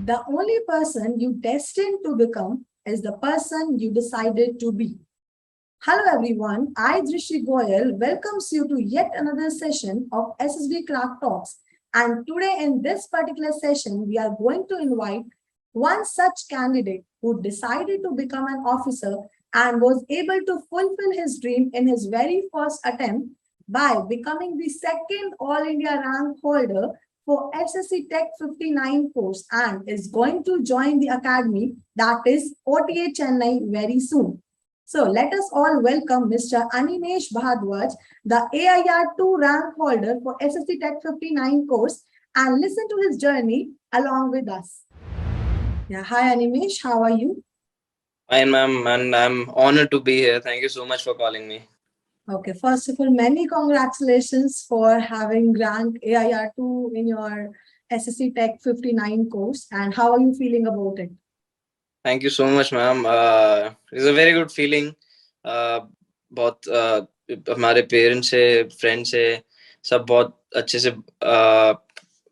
The only person you destined to become is the person you decided to be. Hello everyone, I Drishi Goyal welcomes you to yet another session of SSB Crack Talks. And today in this particular session, we are going to invite one such candidate who decided to become an officer and was able to fulfill his dream in his very first attempt by becoming the second All India rank holder for SSC Tech 59 course and is going to join the academy, that is OTA Chennai, very soon. So let us all welcome Mr. Animesh Bhardwaj, the AIR-2 rank holder for SSC Tech 59 course, and listen to his journey along with us. Yeah, hi Animesh, how are you? Fine, ma'am, and I'm honored to be here. Thank you so much for calling me. Okay, first of all, many congratulations for having ranked AIR-2 in your SSC Tech 59 course. And how are you feeling about it? Thank you so much, ma'am. It's a very good feeling. बहुत हमारे parents से friends से सब बहुत अच्छे से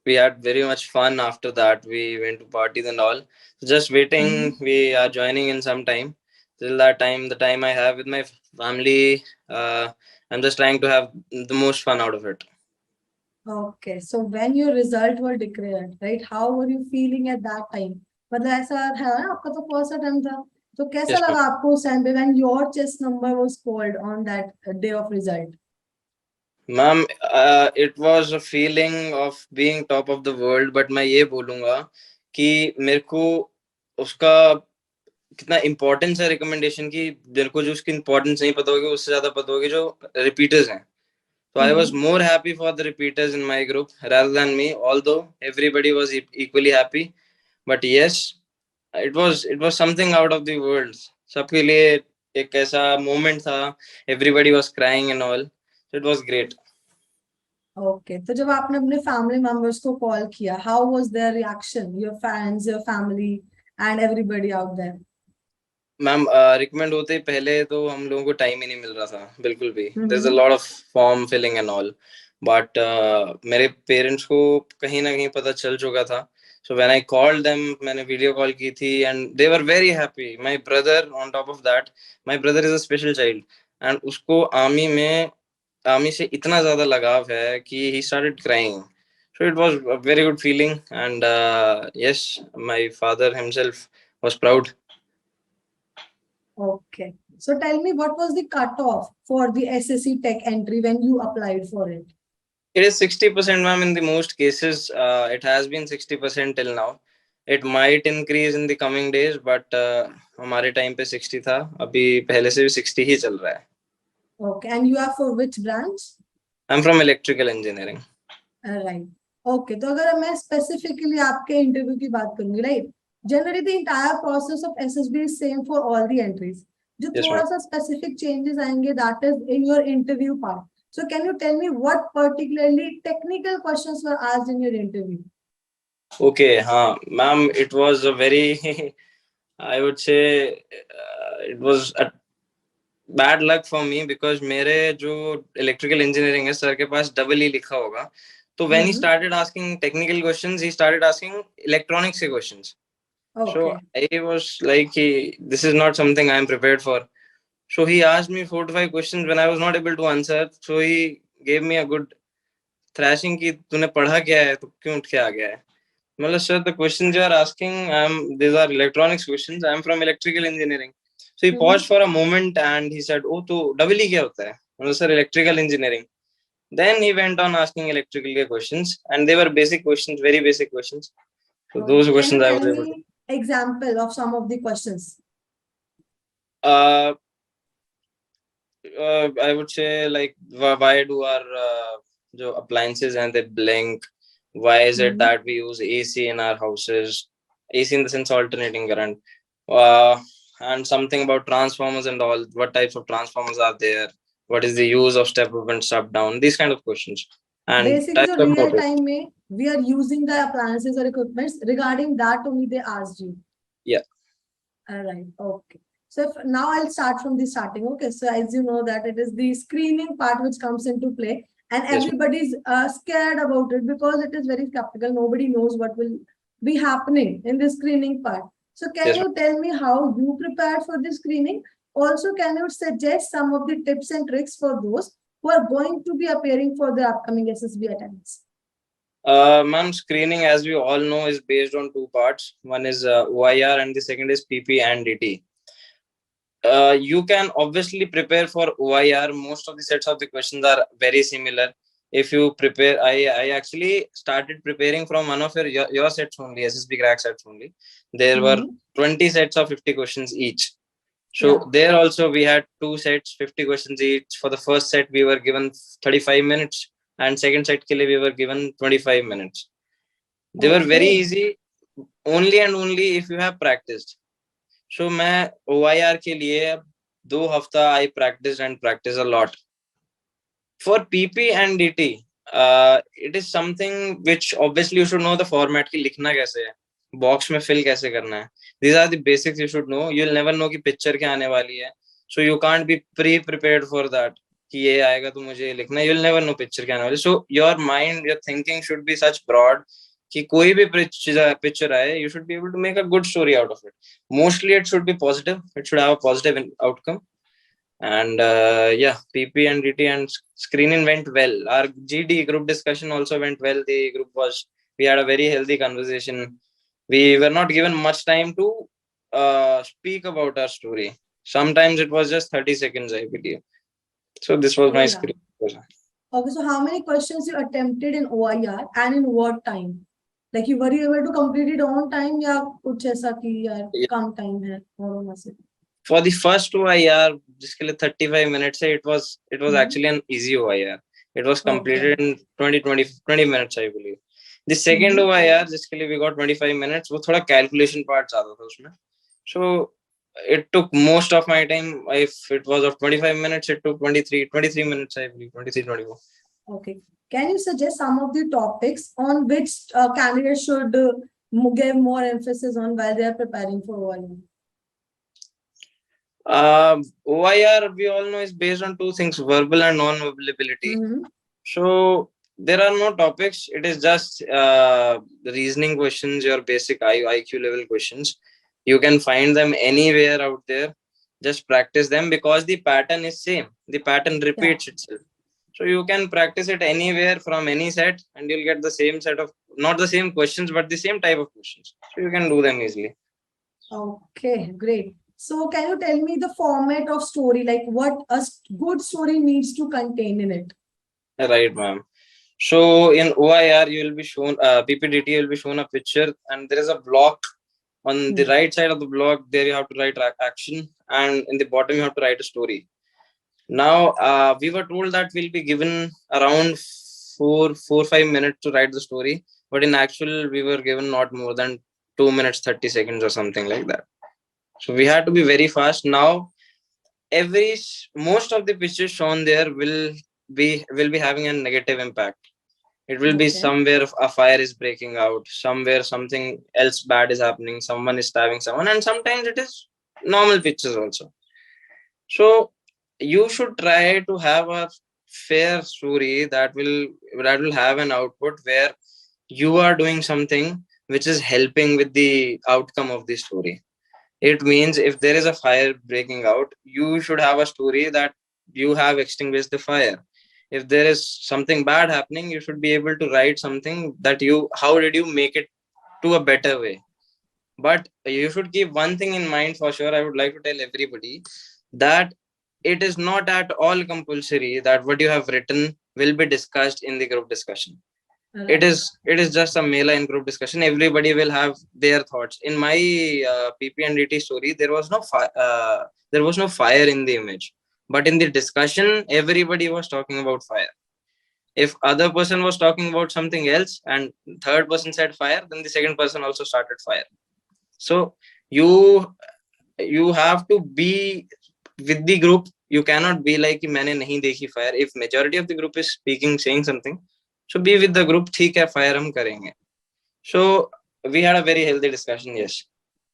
we had very much fun after that. We went to parties and all. So just waiting. We are joining in some time. Till that time, the time I have with my family, I'm just trying to have the most fun out of it. Okay, so when your result were declared, right? How were you feeling at that time? मतलब ऐसा है ना, आपका तो first attempt था, तो कैसा Yes, लगा आपको उस time पे when your chess number was called on that day of result? Ma'am it was a feeling of being top of the world, but मैं ये बोलूँगा कि मेरे को उसका कितना इम्पोर्टेंस है रिकमेंडेशन की, मेरे को जो उसकी इम्पोर्टेंस नहीं पता होगी उससे ज्यादा पता होगी जो रिपीटर्स हैं. So I was more happy for the repeaters in my group rather than me, although everybody was equally happy. But yes, it was something out of the world. सबके लिए एक ऐसा moment था. Everybody was crying and all. So it was great. Okay, तो जब आपने अपने family members को call किया, how was their reaction? Your fans, your family, and everybody out there. Ma'am recommend होते ही पहले तो हम लोगों को टाइम ही नहीं मिल रहा था बिल्कुल भी. There is a lot of form filling and all, but मेरे पेरेंट्स को कहीं ना कहीं पता चल चुका था. So when I called them, मैंने वीडियो कॉल की थी and they were very happy. My brother on top of that, my brother is a special child and उसको आर्मी से इतना ज्यादा लगाव है कि he started crying. So it was a very good feeling, and yes, my father himself was proud. Okay. So tell me, what was the cutoff for the SSC Tech entry when you applied for it? It is 60%, ma'am, in the most cases. It has been 60% till now. It might increase in the coming days, but हमारे time पे 60 था. अभी पहले से भी 60 ही चल रहा है. Okay. And you are for which branch? I'm from electrical engineering. Right. Okay. तो अगर मैं specifically आपके interview की बात करूँगी, right? Generally, the entire process of SSB is same for all the entries. जो Yes, थोड़ा ma'am. सा specific changes आएंगे, that is in your interview part. So can you tell me what particularly technical questions were asked in your interview? Okay, हाँ, ma'am, it was a very I would say it was a bad luck for me because मेरे जो electrical engineering है sir के पास double ही लिखा होगा. So when he started asking technical questions, he started asking electronics के questions. Okay. So I was like, this is not something I am prepared for. So he asked me 4 to 5 questions when I was not able to answer. So he gave me a good thrashing कि तूने पढ़ा क्या है, तो क्यों उठ के आ गया है. मतलब sir, the questions you are asking, these are electronics questions. I am from electrical engineering. So he paused for a moment and he said, oh, तो double ही क्या होता है? मतलब sir, electrical engineering. Then he went on asking electrical questions, and they were basic questions, very basic questions. So those questions I was able to. Example of some of the questions. I would say like why do our appliances and they blink? Why is it that we use AC in our houses? AC in the sense alternating current. And something about transformers and all. What types of transformers are there? What is the use of step up and step down? These kind of questions. And basically, the real time mein, we are using the appliances or equipments. Regarding that only they asked you. Yeah. All right. Okay. So if, now I'll start from the starting. Okay. So as you know that it is the screening part which comes into play, and everybody's scared about it because it is very skeptical. Nobody knows what will be happening in the screening part. So can Yes, you tell me how you prepared for the screening? Also, can you suggest some of the tips and tricks for those who are going to be appearing for the upcoming SSB attempts? ma'am, screening, as we all know, is based on two parts. One is OIR and the second is PP and DT. You can obviously prepare for OIR. Most of the sets of the questions are very similar. If you prepare, I actually started preparing from one of your sets only, SSB crack sets only. There were 20 sets of 50 questions each. So there also we had two sets, 50 questions each. For the first set, we were given 35 minutes, and second set ke liye we were given 25 minutes. They were very easy, only and only if you have practiced. So मैं OIR के लिए 2 हफ्ता I practiced and practice a lot. For PP and DT, it is something which obviously you should know the format की लिखना कैसे है, box में fill कैसे करना है. These are the basics you should know. You'll never know कि picture क्या आने वाली है. So you can't be pre-prepared for that. कि ये आएगा तो मुझे लिखना है. You'll never know picture क्या आने वाली. So your mind, your thinking should be such broad कि कोई भी picture आए, you should be able to make a good story out of it. Mostly it should be positive. It should have a positive outcome. And PP and DT and screening went well. Our GD group discussion also went well. We had a very healthy conversation. We were not given much time to speak about our story. Sometimes it was just 30 seconds, I believe. So this was my screen. Okay, so how many questions you attempted in OIR and in what time? Like you were able to complete it on time या कुछ ऐसा कि यार कम time है और वैसे? For the first OIR, जिसके लिए 35 minutes है, it was actually an easy OIR. It was completed in 20 minutes, I believe. The second OIR, जिसके लिए we got 25 minutes, वो थोड़ा calculation part ज़्यादा था उसमें. So it took most of my time. If it was of 25 minutes, it took 23 minutes, I believe, 23, 24. Okay. Can you suggest some of the topics on which candidates should give more emphasis on while they are preparing for OIR? OIR, we all know, is based on two things, verbal and non-verbal ability. So there are no topics. It is just reasoning questions, your basic IQ level questions. You can find them anywhere out there. Just practice them because the pattern is same. The pattern repeats itself. So you can practice it anywhere from any set and you'll get the same set of, not the same questions, but the same type of questions. So you can do them easily. Okay, great. So can you tell me the format of story, like what a good story needs to contain in it? Right, ma'am. So in OIR, you will be shown, PPDT will be shown a picture and there is a block. On the right side of the block, there you have to write action, and in the bottom you have to write a story. Now, we were told that we'll be given around 4-5 minutes to write the story, but in actual, we were given not more than 2 minutes 30 seconds or something like that. So we had to be very fast. Now, most of the pictures shown there will be having a negative impact. It will be somewhere a fire is breaking out, somewhere something else bad is happening, someone is stabbing someone, and sometimes it is normal pictures also. So you should try to have a fair story that will have an output where you are doing something which is helping with the outcome of the story. It means if there is a fire breaking out, you should have a story that you have extinguished the fire. If there is something bad happening, you should be able to write something that how did you make it to a better way. But you should keep one thing in mind for sure. I would like to tell everybody that it is not at all compulsory that what you have written will be discussed in the group discussion. It is just a mela in group discussion. Everybody will have their thoughts. In my PP and DT story, there was no fire in the image, but in the discussion, everybody was talking about fire. If other person was talking about something else and third person said fire, then the second person also started fire. So you have to be with the group. You cannot be like मैंने नहीं देखी fire. If majority of the group is saying something, so be with the group. ठीक है, fire हम करेंगे. So we had a very healthy discussion. Yes.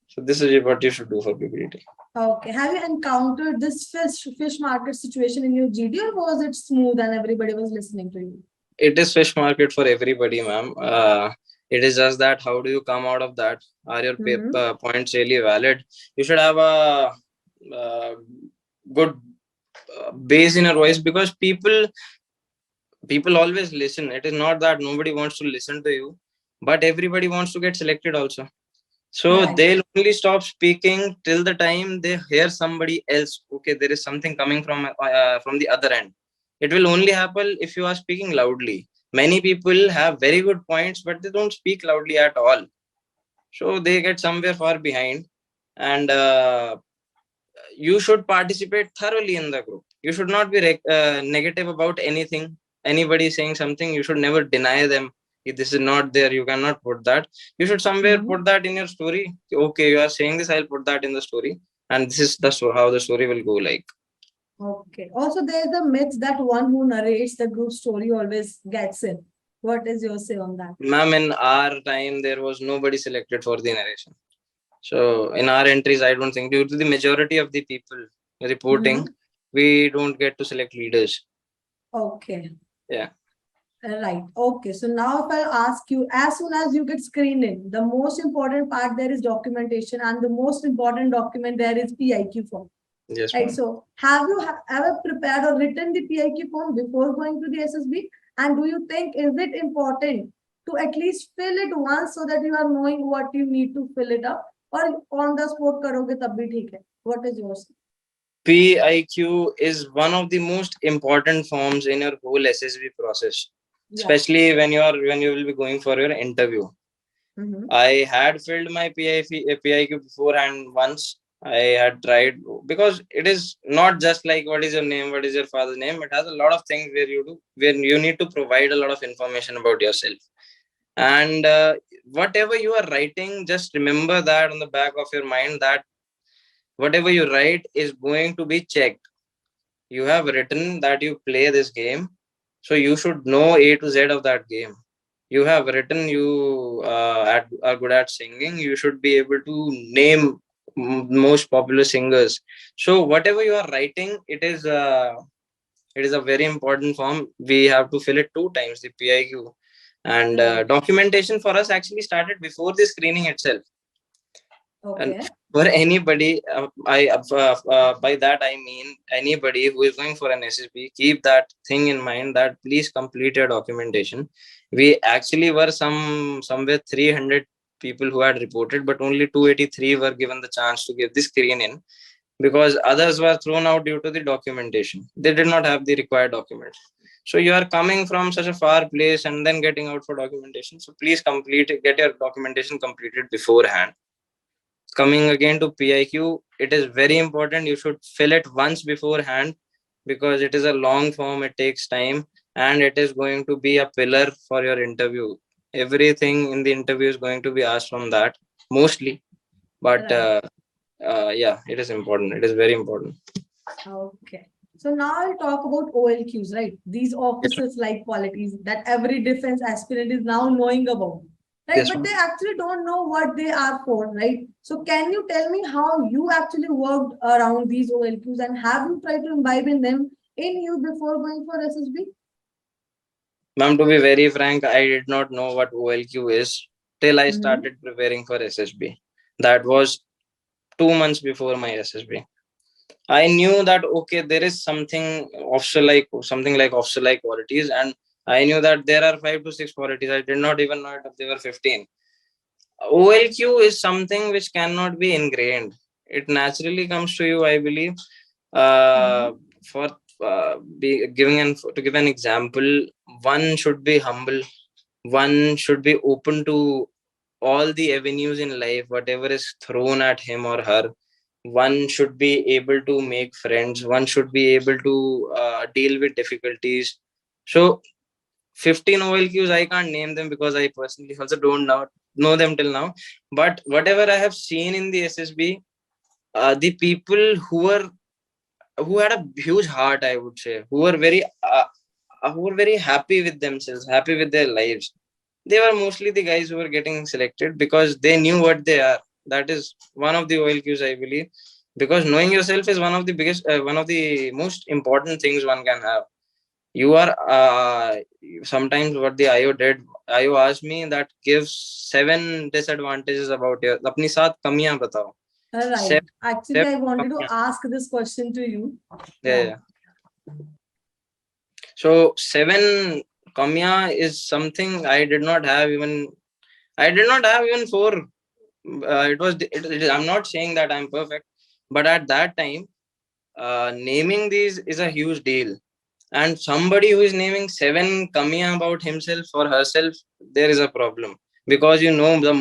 So this is what you should do for PPT. Okay. Have you encountered this fish market situation in your GD, or was it smooth and everybody was listening to you? It is fish market for everybody, ma'am. It is just that how do you come out of that? Are your Mm-hmm. points really valid? You should have a uh, good base in your voice, because people always listen. It is not that nobody wants to listen to you, but everybody wants to get selected also. So Right. they'll only stop speaking till the time they hear somebody else. Okay, there is something coming from the other end. It will only happen if you are speaking loudly. Many people have very good points, but they don't speak loudly at all. So they get somewhere far behind. And you should participate thoroughly in the group. You should not be negative about anything. Anybody saying something, you should never deny them. If this is not there, you cannot put that. You should somewhere Mm-hmm. put that in your story. Okay, you are saying this, I'll put that in the story. And this is how the story will go like. Okay. Also, there's the myth that one who narrates the group story always gets in. What is your say on that? Ma'am, in our time, there was nobody selected for the narration. So in our entries, I don't think, due to the majority of the people reporting, Mm-hmm. we don't get to select leaders. Okay. Yeah. Right. Okay. So now if I'll ask you, as soon as you get screened in, the most important part there is documentation, and the most important document there is PIQ form. Yes, Right. ma'am. So have you ever prepared or written the PIQ form before going to the SSB? And do you think is it important to at least fill it once so that you are knowing what you need to fill it up, or on the spot karoge tab bhi theek hai? What is yours? PIQ is one of the most important forms in your whole SSB process, Yeah. especially when you will be going for your interview. Mm-hmm. I had filled my PIQ beforehand once. I had tried, because it is not just like what is your name, what is your father's name. It has a lot of things where you need to provide a lot of information about yourself. And whatever you are writing, just remember that on the back of your mind, that whatever you write is going to be checked. You have written that you play this game, so you should know A to Z of that game. You have written you are good at singing, you should be able to name most popular singers. So whatever you are writing, it is a very important form. We have to fill it 2 times, the PIQ. And Right. documentation for us actually started before the screening itself. And Okay. for anybody, by that I mean anybody who is going for an SSB, keep that thing in mind, that please complete your documentation. We actually were somewhere 300 people who had reported, but only 283 were given the chance to give the screen in, because others were thrown out due to the documentation. They did not have the required documents. So you are coming from such a far place and then getting out for documentation, so please get your documentation completed beforehand. Coming again to PIQ, it is very important. You should fill it once beforehand, because it is a long form, it takes time, and it is going to be a pillar for your interview. Everything in the interview is going to be asked from that, mostly. But Right. yeah, it is important. It is very important. Okay. So now I'll talk about OLQs, right? These Yes, officers like qualities that every defense aspirant is now knowing about, right? yes, But ma'am. they actually don't know what they are for, right? So can you tell me how you actually worked around these OLQs, and have you tried to imbibe in them in you before going for SSB? Ma'am, to be very frank, I did not know what OLQ is till I Mm-hmm. started preparing for SSB. That was 2 months before my SSB. I knew that okay, there is something like officer like qualities, and I knew that there are 5 to 6 qualities. I did not even know that there were 15. OLQ is something which cannot be ingrained. It naturally comes to you, I believe. Mm-hmm. For to give an example, one should be humble. One should be open to all the avenues in life, whatever is thrown at him or her. One should be able to make friends. One should be able to deal with difficulties. So 15 OLQs, I can't name them because I personally also don't know them till now. But whatever I have seen in the SSB, the people who had a huge heart, I would say, who were very happy with themselves, happy with their lives. They were mostly the guys who were getting selected because they knew what they are. That is one of the OLQs, I believe, because knowing yourself is one of the most important things one can have. You are sometimes what the IO did. IO asked me that gives 7 disadvantages about your. अपनी 7 कमियां बताओ. Right. Seven, Actually, seven I wanted to कमियां. ask this question to you. Yeah, Yeah. yeah. So 7 kamiya is something I did not have even. I did not have even 4. I'm not saying that I'm perfect, but at that time, naming these is a huge deal. And somebody who is naming 7 kamiya about himself or herself, there is a problem, because you know the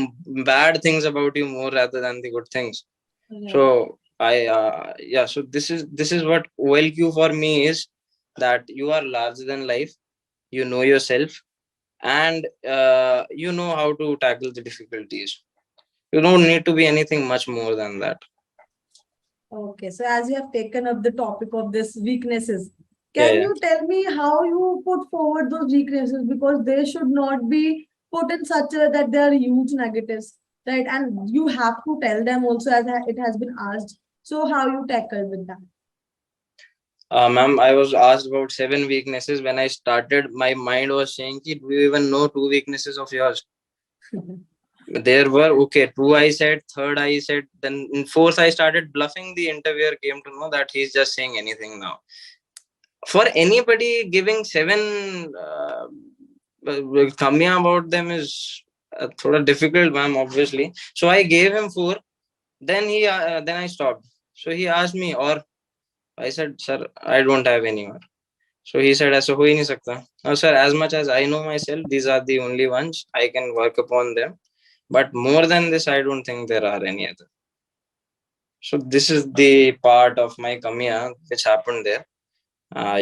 bad things about you more rather than the good things. Right. So yeah. So this is what OLQ for me is, that you are larger than life. You know yourself, and you know how to tackle the difficulties. You don't need to be anything much more than that. Okay, so as you have taken up the topic of this weaknesses, Yeah, can yeah. you tell me how you put forward those weaknesses? Because they should not be put in such a that they are huge negatives, right? And you have to tell them also, as it has been asked. So how you tackle with that? Ma'am, I was asked about 7 weaknesses. When I started, my mind was saying, "Ki, do you even know 2 weaknesses of yours?" There were, okay, 2 I said, third I said, then in fourth I started bluffing. The interviewer came to know that he's just saying anything now. For anybody, giving 7 kamiya about them is thoda difficult, ma'am, obviously. So I gave him 4. Then I stopped. So he asked me, or I said, "Sir, I don't have any more." So he said, "ऐसा हो ही नहीं सकता." Now, sir, as much as I know myself, these are the only ones I can work upon them. But more than this, I don't think there are any other. So this is the part of my kamiya which happened there.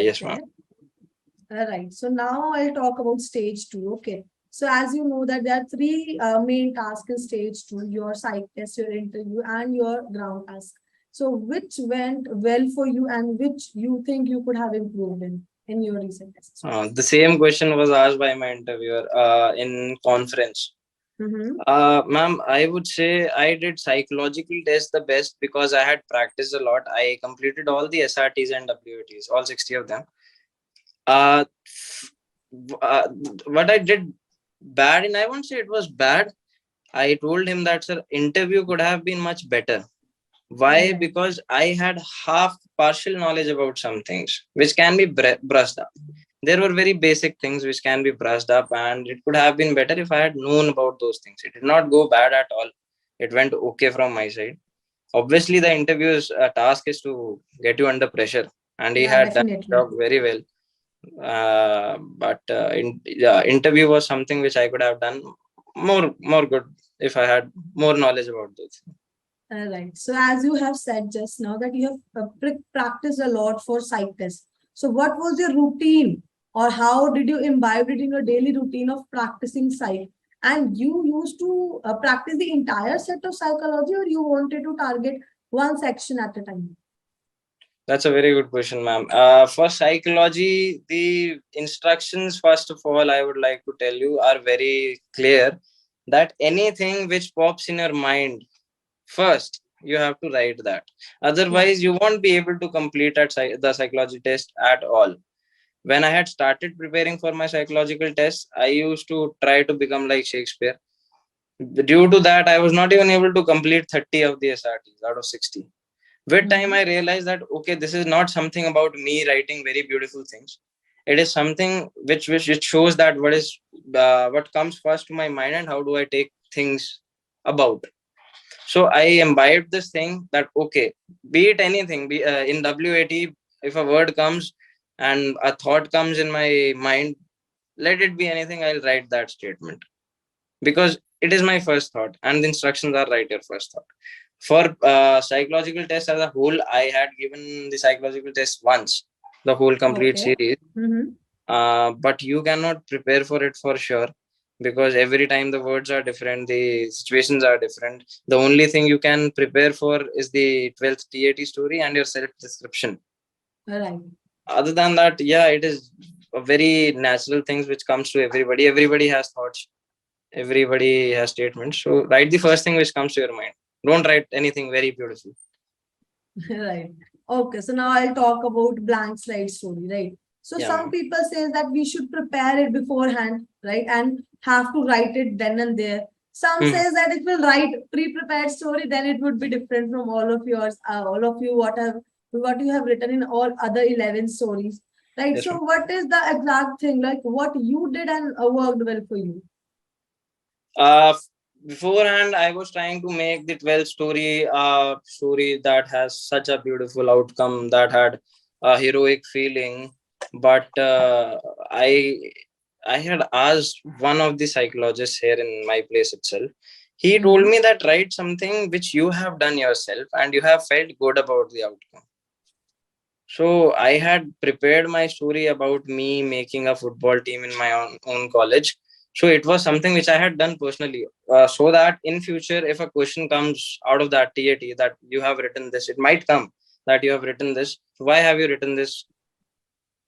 Yes, ma'am. Okay. All right. So now I'll talk about stage 2. Okay. So as you know that there are three main tasks in stage 2, your psych test, your interview, and your ground task. So which went well for you and which you think you could have improved in your recent tests? The same question was asked by my interviewer in conference. Ma'am, I would say I did psychological test the best because I had practiced a lot. I completed all the SRTs and WATs, all 60 of them. Uh, uh, what I did bad, and I won't say it was bad. I told him that, sir, interview could have been much better. Why? Right. Because I had half partial knowledge about some things which can be brushed up. There were very basic things which can be brushed up, and it could have been better if I had known about those things. It did not go bad at all. It went okay from my side. Obviously, the interview's task is to get you under pressure, and he Yeah, had done the definitely. job very well. But yeah, interview was something which I could have done more good if I had more knowledge about those. All right. So as you have said just now that you have practiced a lot for psych test. So what was your routine or how did you imbibe it in your daily routine of practicing psych? And you used to practice the entire set of psychology or you wanted to target one section at a time? That's a very good question, ma'am. For psychology, the instructions, first of all, I would like to tell you, are very clear, that anything which pops in your mind, first, you have to write that. Yeah. Otherwise, you won't be able to complete the psychology test at all. When I had started preparing for my psychological test, I used to try to become like Shakespeare. Due to that, I was not even able to complete 30 of the SRTs out of 60. With time, I realized that, okay, this is not something about me writing very beautiful things. It is something which it shows that what comes first to my mind and how do I take things about. So I imbibed this thing that, okay, be it anything, be in WAT, if a word comes and a thought comes in my mind, let it be anything, I'll write that statement, because it is my first thought and the instructions are write your first thought. For psychological test as a whole, I had given the psychological test once, the whole complete Okay. series. But you cannot prepare for it for sure, because every time the words are different, the situations are different. The only thing you can prepare for is the 12th TAT story and your self description. Right. Other than that, yeah, it is a very natural things which comes to everybody. Everybody has thoughts, everybody has statements. So write the first thing which comes to your mind. Don't write anything very beautiful. Right. Okay. So now I'll talk about blank slide story, right? So Yeah, some ma'am. people say that we should prepare it beforehand, right? And have to write it then and there. Some Mhm. says that if we'll write pre-prepared story, then it would be different from all of yours, all of you what you have written in all other 11 stories, right? Yes, So ma'am. what is the exact thing, like what you did and worked well for you? Uh, Beforehand, I was trying to make the 12 story story that has such a beautiful outcome, that had a heroic feeling. But I I had asked one of the psychologists here in my place itself. He told me that write something which you have done yourself and you have felt good about the outcome. So I had prepared my story about me making a football team in my own college. So it was something which I had done personally, so that in future, if a question comes out of that TAT that you have written this, it might come that you have written this. Why have you written this?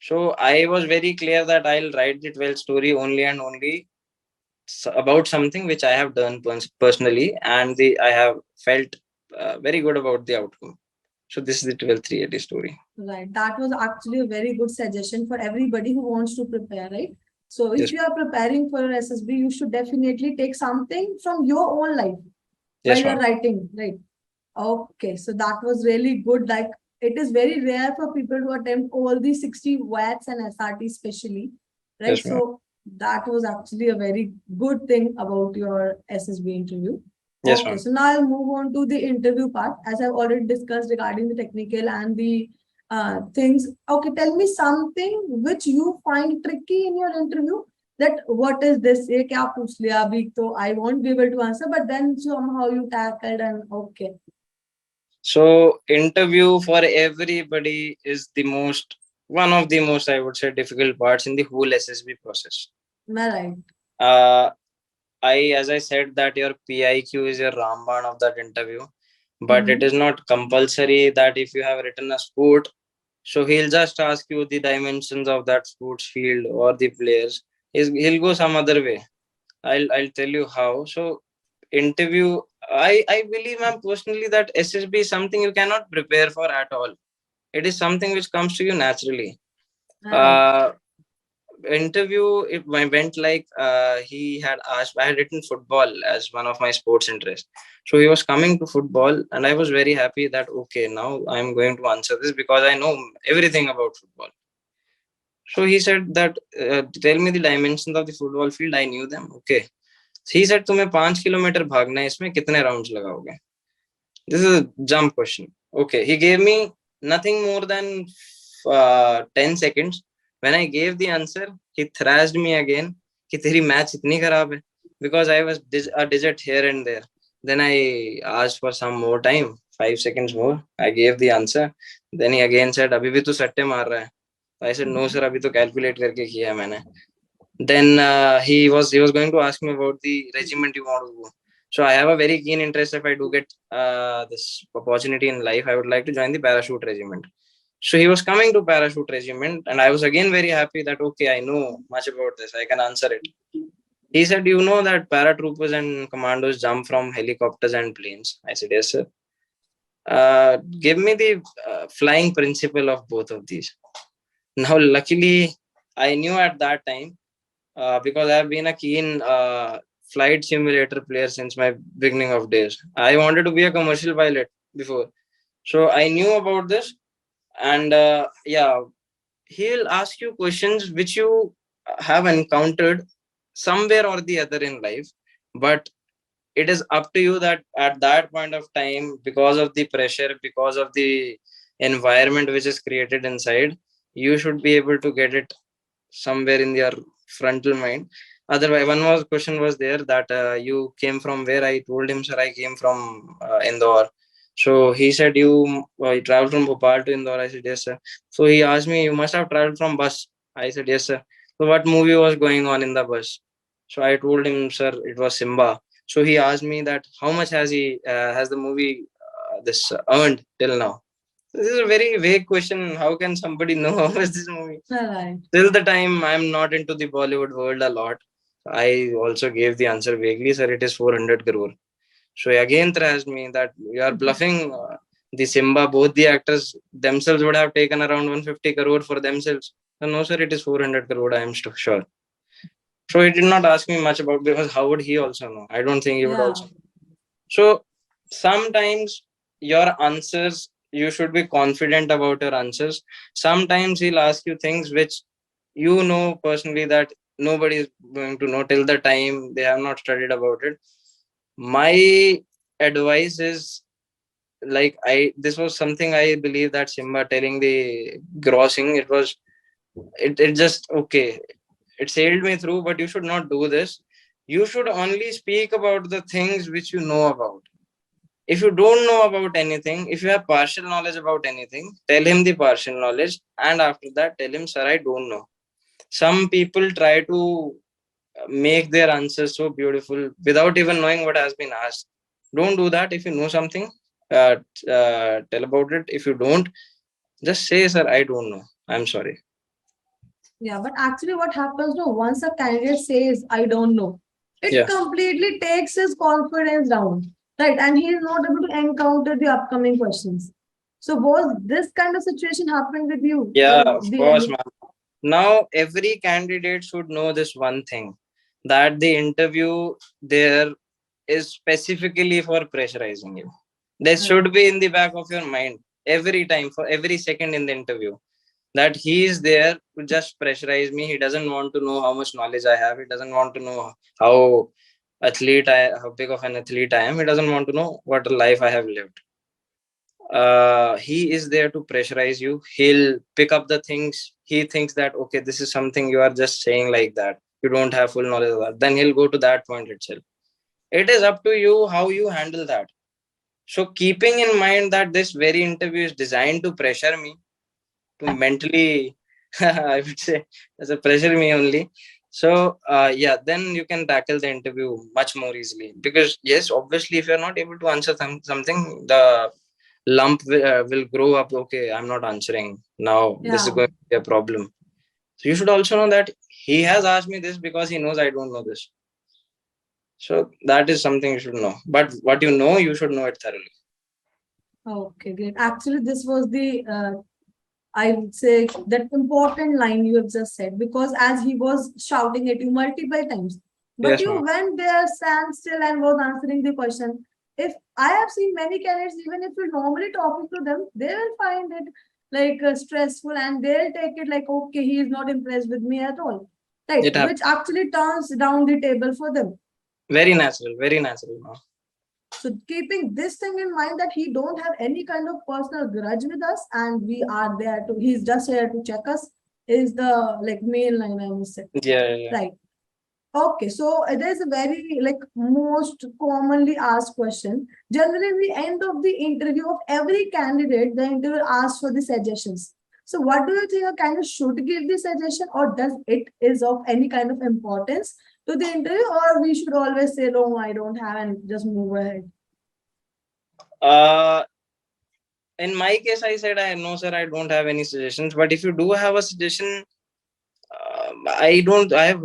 So I was very clear that I'll write the 12 story only and only about something which I have done personally, and I have felt very good about the outcome. So this is the 12 380 story. Right. That was actually a very good suggestion for everybody who wants to prepare, right? So if Yes, you are preparing for your SSB, you should definitely take something from your own life while yes, you're ma'am. writing, right? Okay, so that was really good. Like it is very rare for people to attempt all the 60 WATs and SRT especially, right? Yes, ma'am. So that was actually a very good thing about your SSB interview. Yes, Okay, ma'am. so now I'll move on to the interview part, as I've already discussed regarding the technical and the things. Okay, tell me something which you find tricky in your interview. That what is this? ये क्या पूछ लिया अभी तो I won't be able to answer, but then somehow you tackled and okay. So interview for everybody is the most one of the most, I would say, difficult parts in the whole SSB process. Right. Uh, as I said that your PIQ is your Ramban of that interview, but it is not compulsory that if you have written a sport, so he'll just ask you the dimensions of that sports field or the players. He'll go some other way. I'll tell you how. So interview, I believe, I'm personally, that SSB is something you cannot prepare for at all. It is something which comes to you naturally. Right. uh Interview, it went like, he had asked, I had written football as one of my sports interests, so he was coming to football and I was very happy that okay, now I'm going to answer this because I know everything about football. So he said that, tell me the dimensions of the football field. I knew them. Okay. He said, तुम्हें 5 kilometre भागना है, इसमें कितने rounds लगाओगे? This is a jump question. Okay, he gave me nothing more than 10 seconds. When I gave the answer, he thrashed me again कि तेरी maths इतनी खराब है, because I was a digit here and there. Then I asked for some more time, 5 seconds more. I gave the answer. Then he again said, अभी भी तू सट्टे मार रहा है? I said, no sir, अभी तो calculate करके किया है मैंने. Then he was going to ask me about the regiment you want to go. So I have a very keen interest. If I do get this opportunity in life, I would like to join the parachute regiment. So he was coming to parachute regiment, and I was again very happy that okay, I know much about this. I can answer it. He said, "You know that paratroopers and commandos jump from helicopters and planes?" I said, "Yes, sir." Give me the flying principle of both of these. Now, luckily, I knew at that time, because I've been a keen flight simulator player since my beginning of days. I wanted to be a commercial pilot before, so I knew about this. And yeah, he'll ask you questions which you have encountered somewhere or the other in life, but it is up to you that at that point of time, because of the pressure, because of the environment which is created inside, you should be able to get it somewhere in your frontal mind. Otherwise, one more question was there that, you came from where? I told him, sir, I came from Indore. So he said, you traveled from Bhopal to Indore? I said, yes, sir. So he asked me, you must have traveled from bus? I said, yes, sir. So what movie was going on in the bus? So I told him, sir, it was Simba. So he asked me that how much has the movie this earned till now? This is a very vague question. How can somebody know how much this movie? Right. Till the time I'm not into the Bollywood world a lot, I also gave the answer vaguely, sir, it is 400 crore. So he again thrashed me that you are bluffing. The Simba, both the actors themselves would have taken around 150 crore for themselves. No, sir, it is 400 crore. I am sure. So he did not ask me much about, because how would he also know? I don't think he would also. So sometimes your answers, you should be confident about your answers. Sometimes he'll ask you things which you know personally that nobody is going to know till the time they have not studied about it. My advice is, like, this was something I believe that Simba telling the grossing, it just okay. It sailed me through, but you should not do this. You should only speak about the things which you know about. If you don't know about anything, if you have partial knowledge about anything, tell him the partial knowledge, and after that tell him, sir, I don't know. Some people try to make their answers so beautiful without even knowing what has been asked. Don't do that. If you know something, tell about it. If you don't, just say, sir, I don't know, I'm sorry. Yeah, but actually what happens now, once a candidate says, I don't know, it completely takes his confidence down, right? And he is not able to encounter the upcoming questions. So was this kind of situation happening with you? Yeah, of course, ma'am. Now every candidate should know this one thing, that the interview there is specifically for pressurizing you. This should be in the back of your mind every time, for every second in the interview, that he is there to just pressurize me. He doesn't want to know how much knowledge I have. He doesn't want to know how how big of an athlete I am. He doesn't want to know what life I have lived. He is there to pressurize you. He'll pick up the things he thinks that, okay, this is something you are just saying like that, you don't have full knowledge of that. Then he'll go to that point itself. It is up to you how you handle that. So keeping in mind that this very interview is designed to pressure me, to mentally I would say, as a pressure me only. So yeah, then you can tackle the interview much more easily, because yes, obviously if you're not able to answer something, the lump will grow up. Okay, I'm not answering now. This is going to be a problem. So you should also know that he has asked me this because he knows I don't know this. So that is something you should know. But what you know, you should know it thoroughly. Okay, great. Actually, this was the I would say that important line you have just said, because as he was shouting at you multiple times, but Yes, you ma'am. went there, stand still, and was answering the question. If I have seen many candidates, even if you're normally talking to them, they will find it like stressful, and they'll take it like, okay, he is not impressed with me at all, right? It happens. Which actually turns down the table for them. Very natural, very natural, ma'am. So keeping this thing in mind that he don't have any kind of personal grudge with us, and we are there to, he's just here to check us, is the like main line I must say. Yeah. Right. Okay, so there's a very like most commonly asked question. Generally, in the end of the interview of every candidate, the interviewer asks for the suggestions. So what do you think a candidate should give the suggestion, or does it is of any kind of importance to the interview, or we should always say, no, I don't have, and just move ahead? In my case, I said, I know, sir, I don't have any suggestions. But if you do have a suggestion, I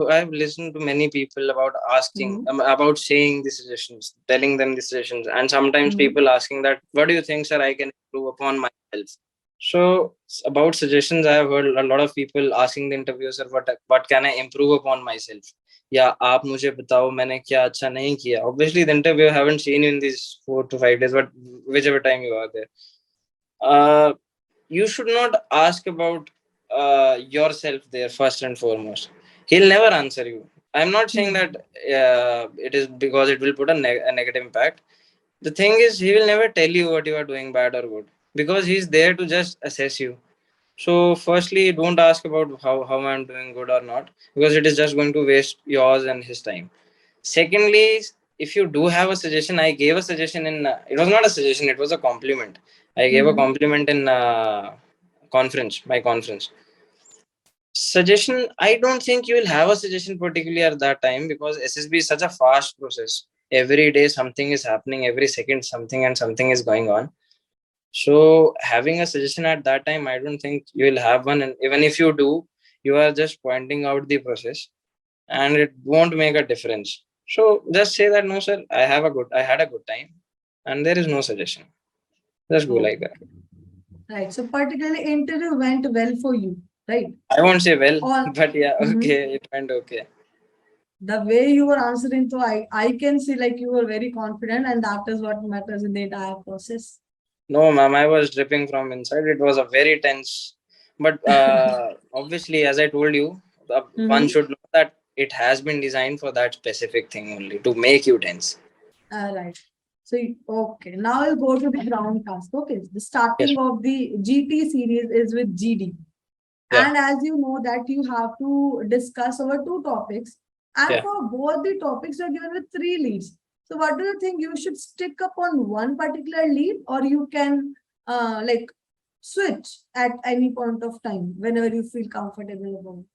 have listened to many people about asking about saying the suggestions, telling them the suggestions, and sometimes people asking that, what do you think, sir, I can improve upon myself? So about suggestions, I have heard a lot of people asking the interviewer, sir, what can I improve upon myself? Yeah, आप मुझे बताओ मैंने क्या अच्छा नहीं किया. Obviously, the interviewer haven't seen you in these 4 to 5 days, but whichever time you are there, you should not ask about yourself there first and foremost. He'll never answer you. I'm not saying that it is because it will put a negative impact. The thing is, he will never tell you what you are doing bad or good, because he's there to just assess you. So firstly, don't ask about how I'm doing good or not, because it is just going to waste yours and his time. Secondly, if you do have a suggestion, I gave a suggestion in it was not a suggestion, it was a compliment. I gave a compliment in my conference. Suggestion, I don't think you will have a suggestion particularly at that time, because SSB is such a fast process. Every day something is happening, every second something is going on. So having a suggestion at that time, I don't think you will have one. And even if you do, you are just pointing out the process, and it won't make a difference. So just say that, no, sir, I had a good time, and there is no suggestion. Just go like that. Right. So particularly interview went well for you. right? I won't say well, Or but yeah, Mhm. okay, it went okay. The way you were answering, so I can see like you were very confident, and that is what matters in the entire process. No, ma'am, I was dripping from inside. It was a very tense. But obviously, as I told you, one Mhm. should know that it has been designed for that specific thing only to make you tense. Right. So, okay, now I'll go to the ground task. Okay, the Yes. starting of the GT series is with GD. Yeah. And as you know that you have to discuss over two topics. And Yeah. for both the topics, you're given with three leads. So what do you think? You should stick up on one particular lead, or you can like switch at any point of time whenever you feel comfortable about it?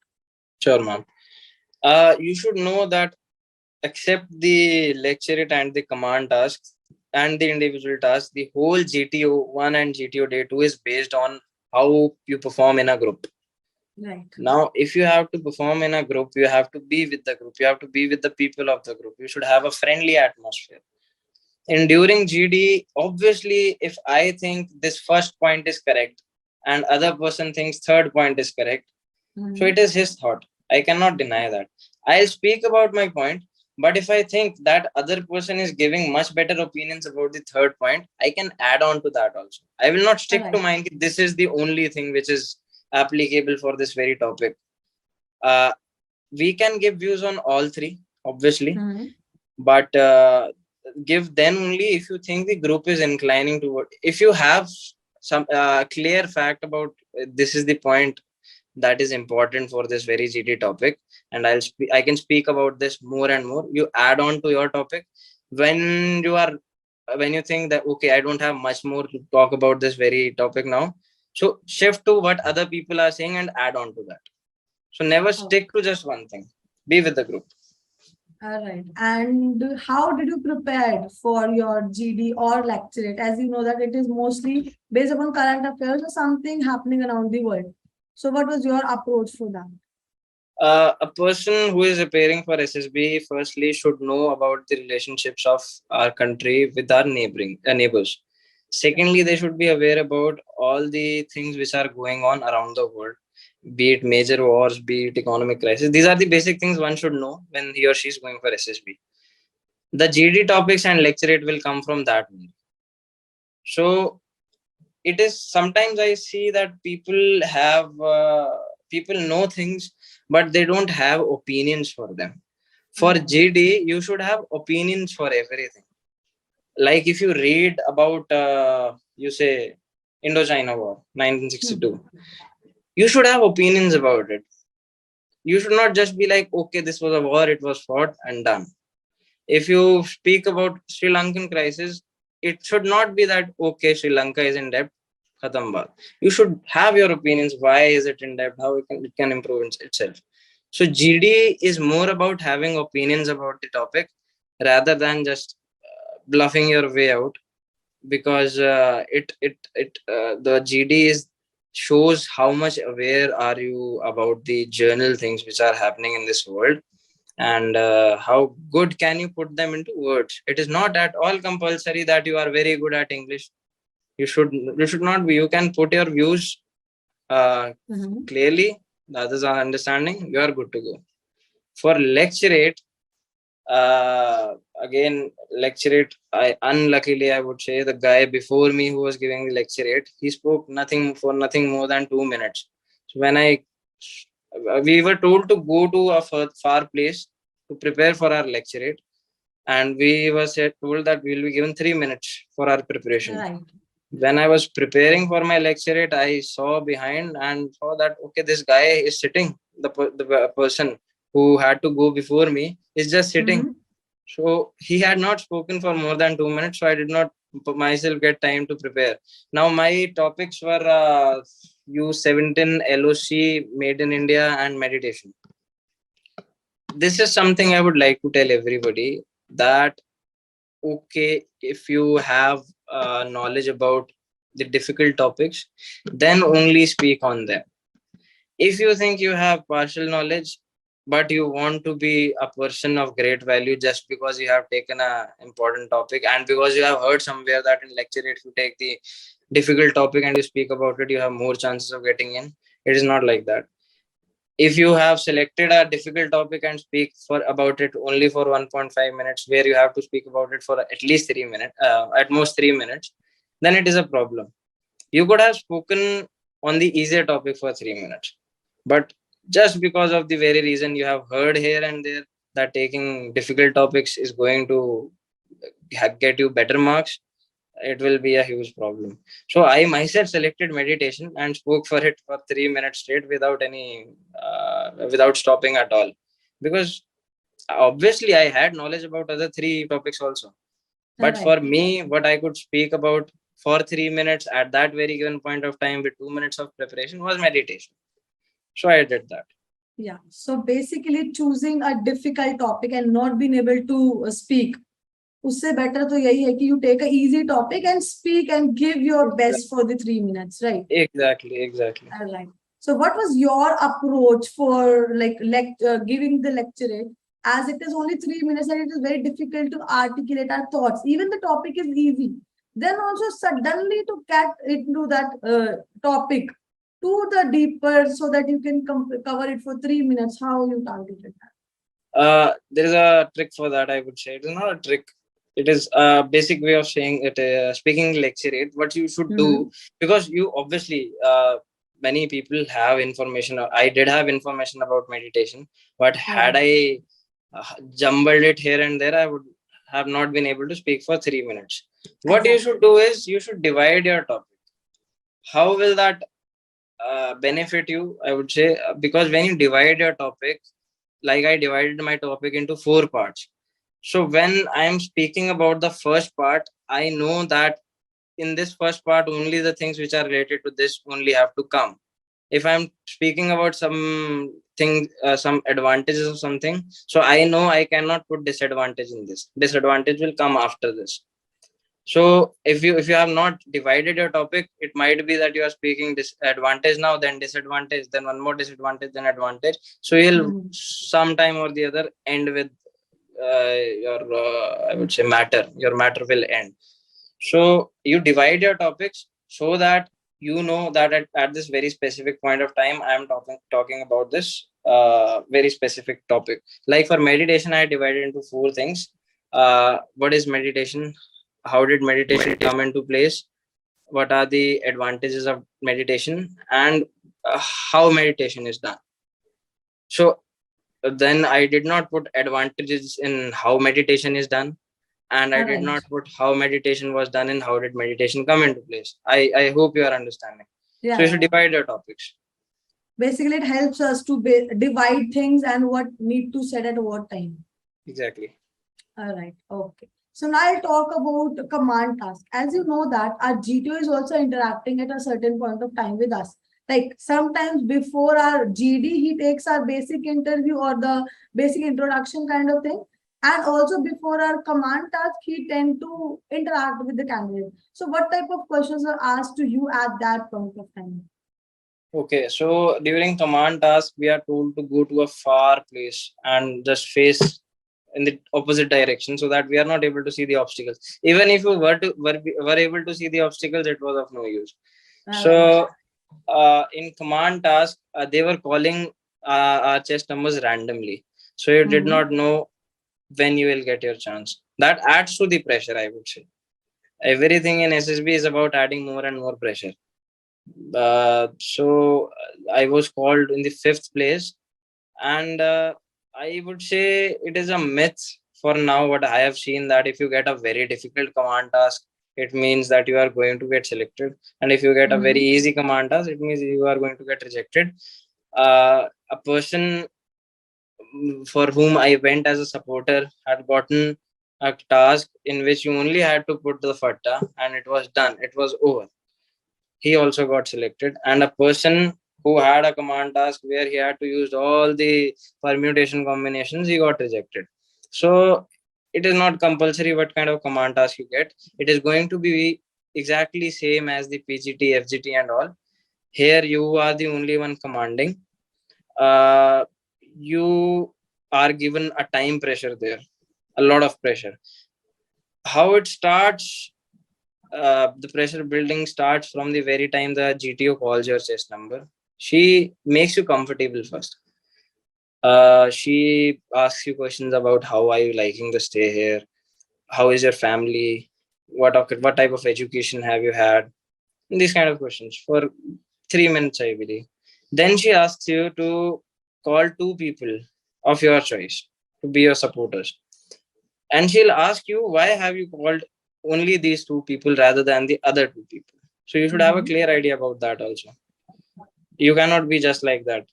Sure, ma'am. You should know that except the lecturate and the command tasks and the individual tasks, the whole GTO 1 and GTO Day 2 is based on how you perform in a group. Right. Now, if you have to perform in a group, you have to be with the group. You have to be with the people of the group. You should have a friendly atmosphere. And during GD, obviously, if I think this first point is correct and other person thinks third point is correct, so it is his thought. I cannot deny that. I'll speak about my point, but if I think that other person is giving much better opinions about the third point, I can add on to that also. I will not All stick to right. mine. This is the only thing which is applicable for this very topic. Uh, we can give views on all three, obviously, but give then only if you think the group is inclining toward. If you have some clear fact about this is the point that is important for this very GT topic, and I can speak about this more and more. You add on to your topic when you are when you think that okay, I don't have much more to talk about this very topic now. So shift to what other people are saying and add on to that. So never Oh, stick to just one thing. Be with the group. all right. And how did you prepare for your GD or lecturate? As you know that it is mostly based upon current affairs or something happening around the world. So what was your approach for that? A person who is appearing for SSB firstly should know about the relationships of our country with our neighbors. Secondly, they should be aware about all the things which are going on around the world, be it major wars, be it economic crisis. These are the basic things one should know when he or she is going for SSB. The GD topics and lecturate will come from that only. So it is sometimes I see that people know things, but they don't have opinions for them. For GD, you should have opinions for everything. Like if you read about you say Indo-China War 1962, you should have opinions about it. You should not just be like, okay, this was a war, it was fought and done. If you speak about Sri Lankan crisis, it should not be that okay, Sri Lanka is in debt, khatam baat. You should have your opinions. Why is it in debt? How it can improve itself. So GD is more about having opinions about the topic rather than just bluffing your way out, because the GD is shows how much aware are you about the journal things which are happening in this world, and how good can you put them into words. It is not at all compulsory that you are very good at English. You should not be. You can put your views clearly, the others are understanding, you are good to go. For lecturate, uh, again, lecturate, I unluckily I would say the guy before me who was giving the lecturate, he spoke nothing more than 2 minutes. So when we were told to go to a far place to prepare for our lecturate, and we were told that we will be given 3 minutes for our preparation. Right. When I was preparing for my lecturate, I saw behind and saw that okay, this guy is sitting. The person who had to go before me is just sitting. So he had not spoken for more than 2 minutes. So I did not myself get time to prepare. Now my topics were U17, LOC, Made in India, and meditation. This is something I would like to tell everybody that okay, if you have knowledge about the difficult topics, then only speak on them. If you think you have partial knowledge, but you want to be a person of great value just because you have taken a important topic and because you have heard somewhere that in lecture if you take the difficult topic and you speak about it, you have more chances of getting in. It is not like that. If you have selected a difficult topic and speak for about it only for 1.5 minutes, where you have to speak about it for at least 3 minutes, at most 3 minutes, then it is a problem. You could have spoken on the easier topic for 3 minutes, but just because of the very reason you have heard here and there that taking difficult topics is going to get you better marks, it will be a huge problem. So I myself selected meditation and spoke for it for 3 minutes straight without any without stopping at all, because obviously I had knowledge about other three topics also, but Alright. for me, what I could speak about for 3 minutes at that very given point of time with 2 minutes of preparation was meditation. So I did that. Yeah. So basically choosing a difficult topic and not being able to speak, उससे better तो यही है कि you take a easy topic and speak and give your best for the 3 minutes, right? Exactly. All right. So what was your approach for like giving the lecture? As it is only 3 minutes and it is very difficult to articulate our thoughts. Even the topic is easy. Then also suddenly to get into that topic to the deeper so that you can cover it for 3 minutes. How you targeted that? There is a trick for that. I would say it is not a trick. It is a basic way of saying it. Speaking lecture rate. What you should do, because you obviously many people have information. I did have information about meditation, but had I jumbled it here and there, I would have not been able to speak for 3 minutes. What you should do is you should divide your topic. How will that benefit you? I would say because when you divide your topic, like I divided my topic into 4 parts. So when I am speaking about the first part, I know that in this first part only the things which are related to this only have to come. If I'm speaking about something, some advantages of something, so I know I cannot put disadvantage in this. Disadvantage will come after this. So if you have not divided your topic, it might be that you are speaking disadvantage now, then disadvantage, then one more disadvantage, then advantage. So you'll sometime or the other end with your I would say your matter will end. So you divide your topics so that you know that at this very specific point of time I am talking about this very specific topic. Like for meditation, I divided into 4 things. What is meditation? How did meditation come into place? What are the advantages of meditation? And how meditation is done? So then I did not put advantages in how meditation is done, and I did not put how meditation was done and how did meditation come into place. I hope you are understanding. So you should divide your topics. Basically, it helps us to divide things and what need to said at what time. Exactly. All right. Okay. So now I'll talk about command task. As you know that our GTO is also interacting at a certain point of time with us. Like sometimes before our GD, he takes our basic interview or the basic introduction kind of thing. And also before our command task, he tend to interact with the candidate. So what type of questions are asked to you at that point of time? Okay, so during command task, we are told to go to a far place and just face in the opposite direction so that we are not able to see the obstacles. Even if we were able to see the obstacles, it was of no use. So in command task, they were calling our chess numbers randomly. So you did not know when you will get your chance. That adds to the pressure, I would say. Everything in SSB is about adding more and more pressure. So I was called in the 5th place, and I would say it is a myth for now. What I have seen, that if you get a very difficult command task, it means that you are going to get selected, and if you get a very easy command task, it means you are going to get rejected. A person for whom I went as a supporter had gotten a task in which you only had to put the fatta and it was done. It was over. He also got selected. And a person who had a command task where he had to use all the permutation combinations, he got rejected. So it is not compulsory what kind of command task you get. It is going to be exactly same as the PGT, FGT and all. Here you are the only one commanding. You are given a time pressure there, a lot of pressure. How it starts, the pressure building starts from the very time the GTO calls your chess number. She makes you comfortable first. She asks you questions about how are you liking the stay here, how is your family, what type of education have you had, these kind of questions for 3 minutes, I believe. Then she asks you to call two people of your choice to be your supporters, and she'll ask you why have you called only these two people rather than the other two people. So you should have a Mhm. clear idea about that also. You cannot be just like that.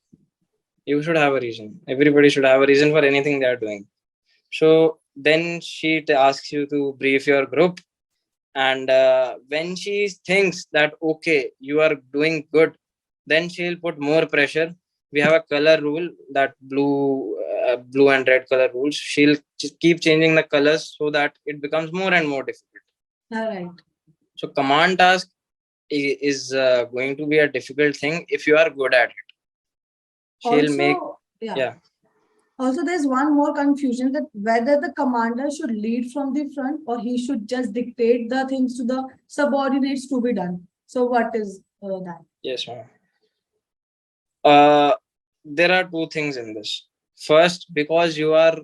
You should have a reason. Everybody should have a reason for anything they are doing. So then she asks you to brief your group, and when she thinks that okay, you are doing good, then she'll put more pressure. We have a color rule, that blue and red color rules. She'll keep changing the colors so that it becomes more and more difficult. All right. So command task is going to be a difficult thing if you are good at it. She'll make, Also, yeah. yeah. Also, there's one more confusion, that whether the commander should lead from the front or he should just dictate the things to the subordinates to be done. So, what is that? Yes, ma'am. There are two things in this. First, because you are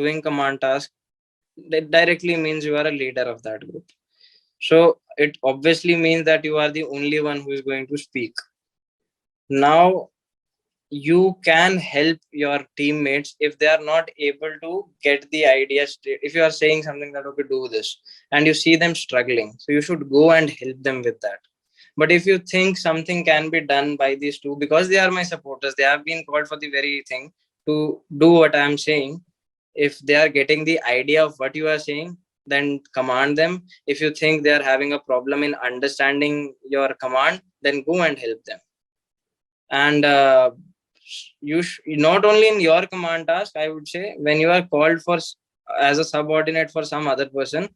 doing command task, that directly means you are a leader of that group. So it obviously means that you are the only one who is going to speak. Now, you can help your teammates if they are not able to get the idea straight. If you are saying something that, okay, do this, and you see them struggling, so you should go and help them with that. But if you think something can be done by these two, because they are my supporters, they have been called for the very thing to do what I am saying. If they are getting the idea of what you are saying, then command them. If you think they are having a problem in understanding your command, then go and help them. And not only in your command task, I would say, when you are called for as a subordinate for some other person,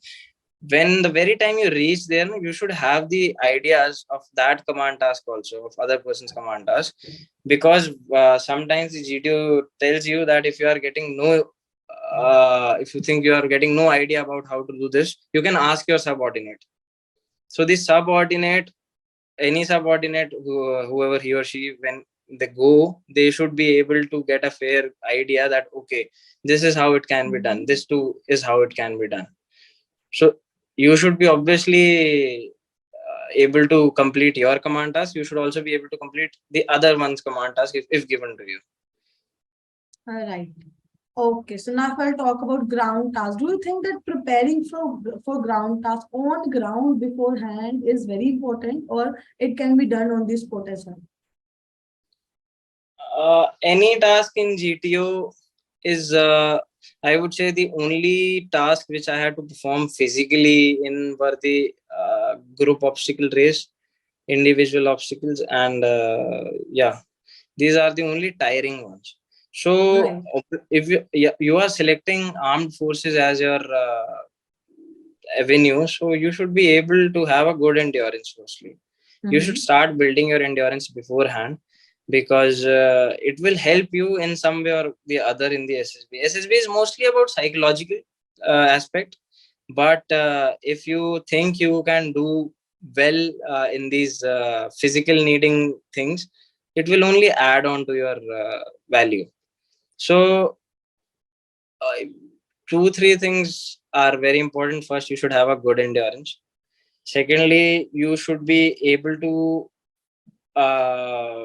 when the very time you reach there, you should have the ideas of that command task also, of other person's command task. Because sometimes the GTO tells you that if you are getting no if you think you are getting no idea about how to do this, you can ask your subordinate. So the subordinate, any subordinate, whoever he or she, when they go, they should be able to get a fair idea that okay, this is how it can be done, this too is how it can be done. So you should be obviously able to complete your command task. You should also be able to complete the other one's command task if given to you. All right. Okay, so now if I'll talk about ground tasks, do you think that preparing for ground tasks on ground beforehand is very important, or it can be done on the spot as well? Any task in GTO is, I would say, the only task which I had to perform physically in were the group obstacle race, individual obstacles, and yeah, these are the only tiring ones. So Right. if you are selecting armed forces as your avenue, so you should be able to have a good endurance firstly. You should start building your endurance beforehand, because it will help you in some way or the other in the SSB. SSB is mostly about psychological aspect, but if you think you can do well in these physical needing things, it will only add on to your value. So uh, 2-3 things are very important. First, you should have a good endurance. Secondly, you should be able to uh,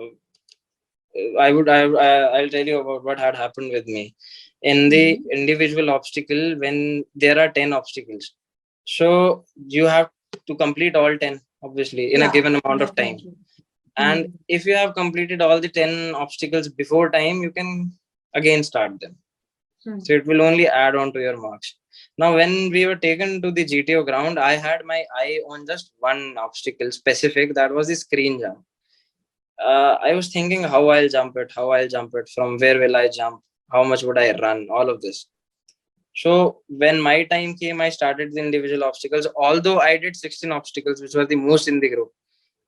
I'll tell you about what had happened with me in the individual obstacle. When there are 10 obstacles, so you have to complete all 10, obviously, in a given amount of time. And if you have completed all the 10 obstacles before time, you can again start them. So it will only add on to your marks. Now, when we were taken to the GTO ground, I had my eye on just one obstacle specific, that was the screen jump. I was thinking how I'll jump it, from where will I jump, how much would I run, all of this. So when my time came, I started the individual obstacles, although I did 16 obstacles, which were the most in the group.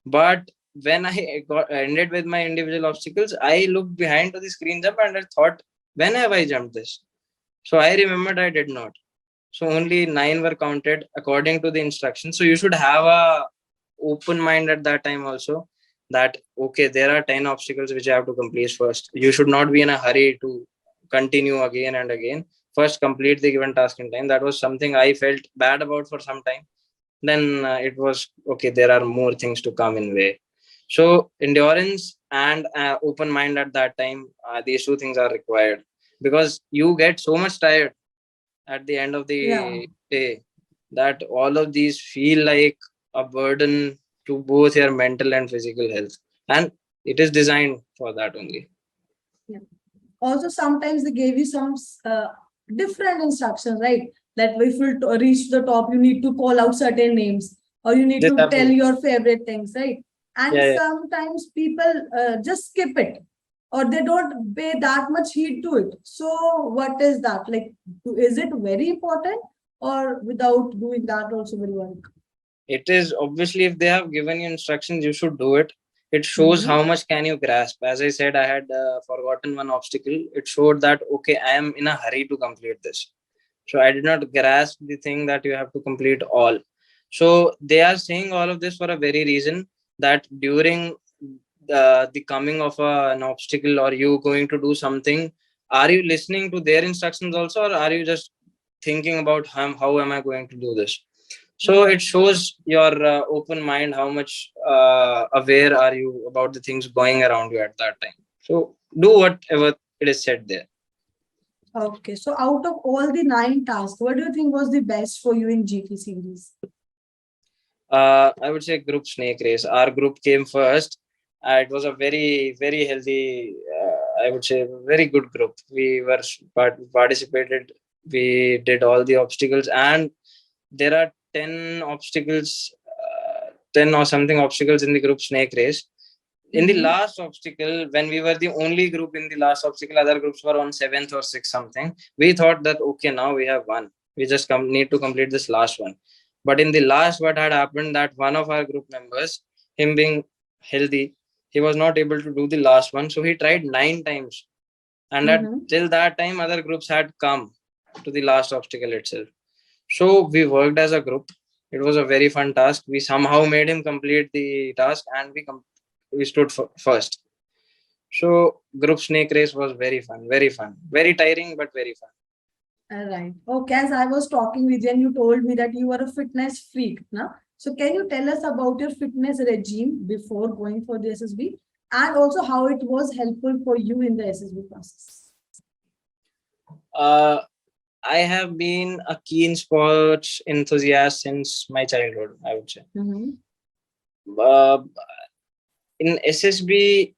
But when I ended with my individual obstacles, I looked behind to the screen jump and I thought, when have I jumped this? So I remembered I did not. So only 9 were counted according to the instructions. So you should have a open mind at that time also. that okay, there are 10 obstacles which you have to complete first. You should not be in a hurry to continue again and again. First complete the given task in time. That was something I felt bad about for some time. Then it was okay, there are more things to come in way. So endurance and open mind at that time, these two things are required, because you get so much tired at the end of Yeah. the day that all of these feel like a burden to both your mental and physical health, and it is designed for that only. Yeah. Also, sometimes they gave you some different instructions, right? That if you reach the top, you need to call out certain names, or you need This to tell happens. your favorite things, right? And Yeah, yeah. sometimes people just skip it, or they don't pay that much heed to it. So, what is that? Like, is it very important, or without doing that also will work? It is obviously, if they have given you instructions, you should do it. It shows Mm-hmm. how much can you grasp. As I said, I had forgotten one obstacle. It showed that okay, I am in a hurry to complete this. So I did not grasp the thing that you have to complete all. So they are saying all of this for a very reason, that during the coming of an obstacle, or you going to do something, are you listening to their instructions also, or are you just thinking about how am I going to do this? So it shows your open mind, how much aware are you about the things going around you at that time. So do whatever it is said there. Okay, so out of all the 9 tasks, what do you think was the best for you in GT series? I would say group snake race. Our group came first. It was a very, very healthy, I would say, very good group. We were participated. We did all the obstacles, and there are 10 obstacles, 10 or something obstacles in the group snake race. In the last obstacle, when we were the only group in the last obstacle, other groups were on 7th or 6th something. We thought that okay, now we have won. We just need to complete this last one. But in the last, what had happened, that one of our group members, him being healthy, he was not able to do the last one. So he tried 9 times. And that till that time, other groups had come to the last obstacle itself. So we worked as a group. It was a very fun task. We somehow made him complete the task, and we stood first. So group snake race was very fun, very tiring, but very fun. All right. Okay, as I was talking with you, and you told me that you are a fitness freak, now. So can you tell us about your fitness regime before going for the SSB, and also how it was helpful for you in the SSB process? I have been a keen sports enthusiast since my childhood, I would say. In SSB,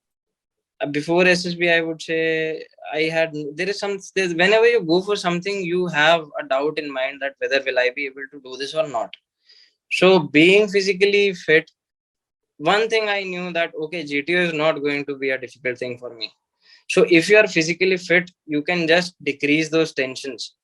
before SSB, I would say whenever you go for something, you have a doubt in mind that whether will I be able to do this or not. So being physically fit, one thing I knew that okay, GTO is not going to be a difficult thing for me. So if you are physically fit, you can just decrease those tensions.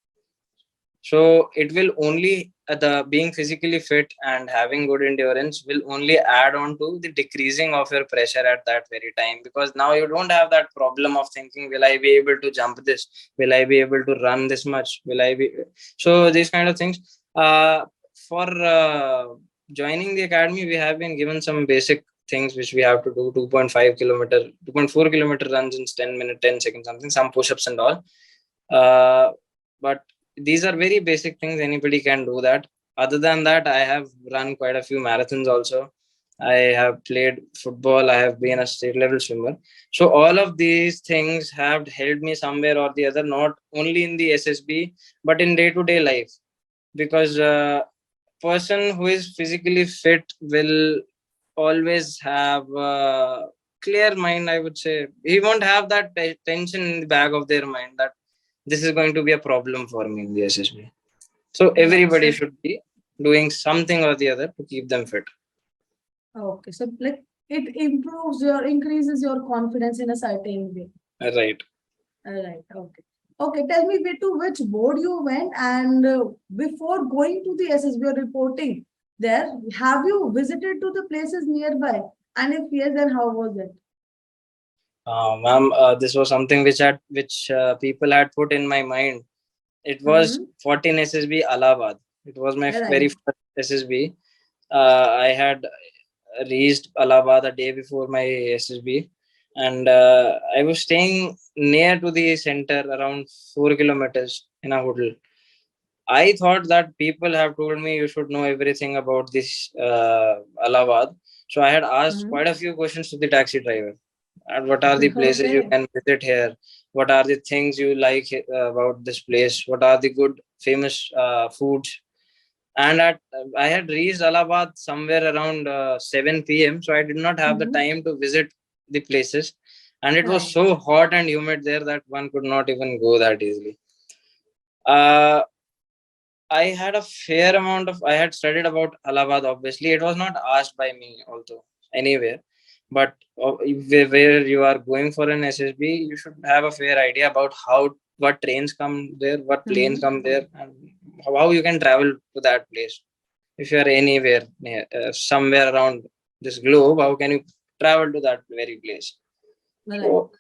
So it will only the being physically fit and having good endurance will only add on to the decreasing of your pressure at that very time, because now you don't have that problem of thinking, will I be able to jump this, will I be able to run this much, will I be, so these kind of things. For joining the academy, we have been given some basic things which we have to do: 2.4 kilometer runs in 10 minutes 10 seconds, something, some push-ups and all. But these are very basic things, anybody can do that. Other than that, I have run quite a few marathons also. I have played football, I have been a state level swimmer. So all of these things have helped me somewhere or the other, not only in the SSB but in day-to-day life, because person who is physically fit will always have a clear mind, I would say. He won't have that tension in the back of their mind that this is going to be a problem for me in the SSB. So everybody should be doing something or the other to keep them fit. Okay, so like it increases your confidence in a certain way. Right. Right. Okay. Okay. Tell me to which board you went, and before going to the SSB or reporting there, have you visited to the places nearby? And if yes, then how was it? Ma'am, this was something which people had put in my mind. It was 14 SSB Allahabad. It was my very first SSB. I had reached Allahabad a day before my SSB, and I was staying near to the center, around 4 kilometers, in a hotel. I thought that people have told me you should know everything about this Allahabad. So I had asked Mhm. quite a few questions to the taxi driver. And what are the places you Okay. can visit here? What are the things you like about this place? What are the good famous foods? And I had reached Allahabad somewhere around 7 p.m. So I did not have the Mhm. time to visit the places. And it was Right. so hot and humid there that one could not even go that easily. Uh, I had a fair amount of. I had studied about Allahabad. Obviously, it was not asked by me, although anywhere. But where you are going for an SSB, you should have a fair idea about what trains come there, what planes Mhm. come there, and how you can travel to that place. If you are anywhere near, somewhere around this globe, how can you travel to that very place? Right. So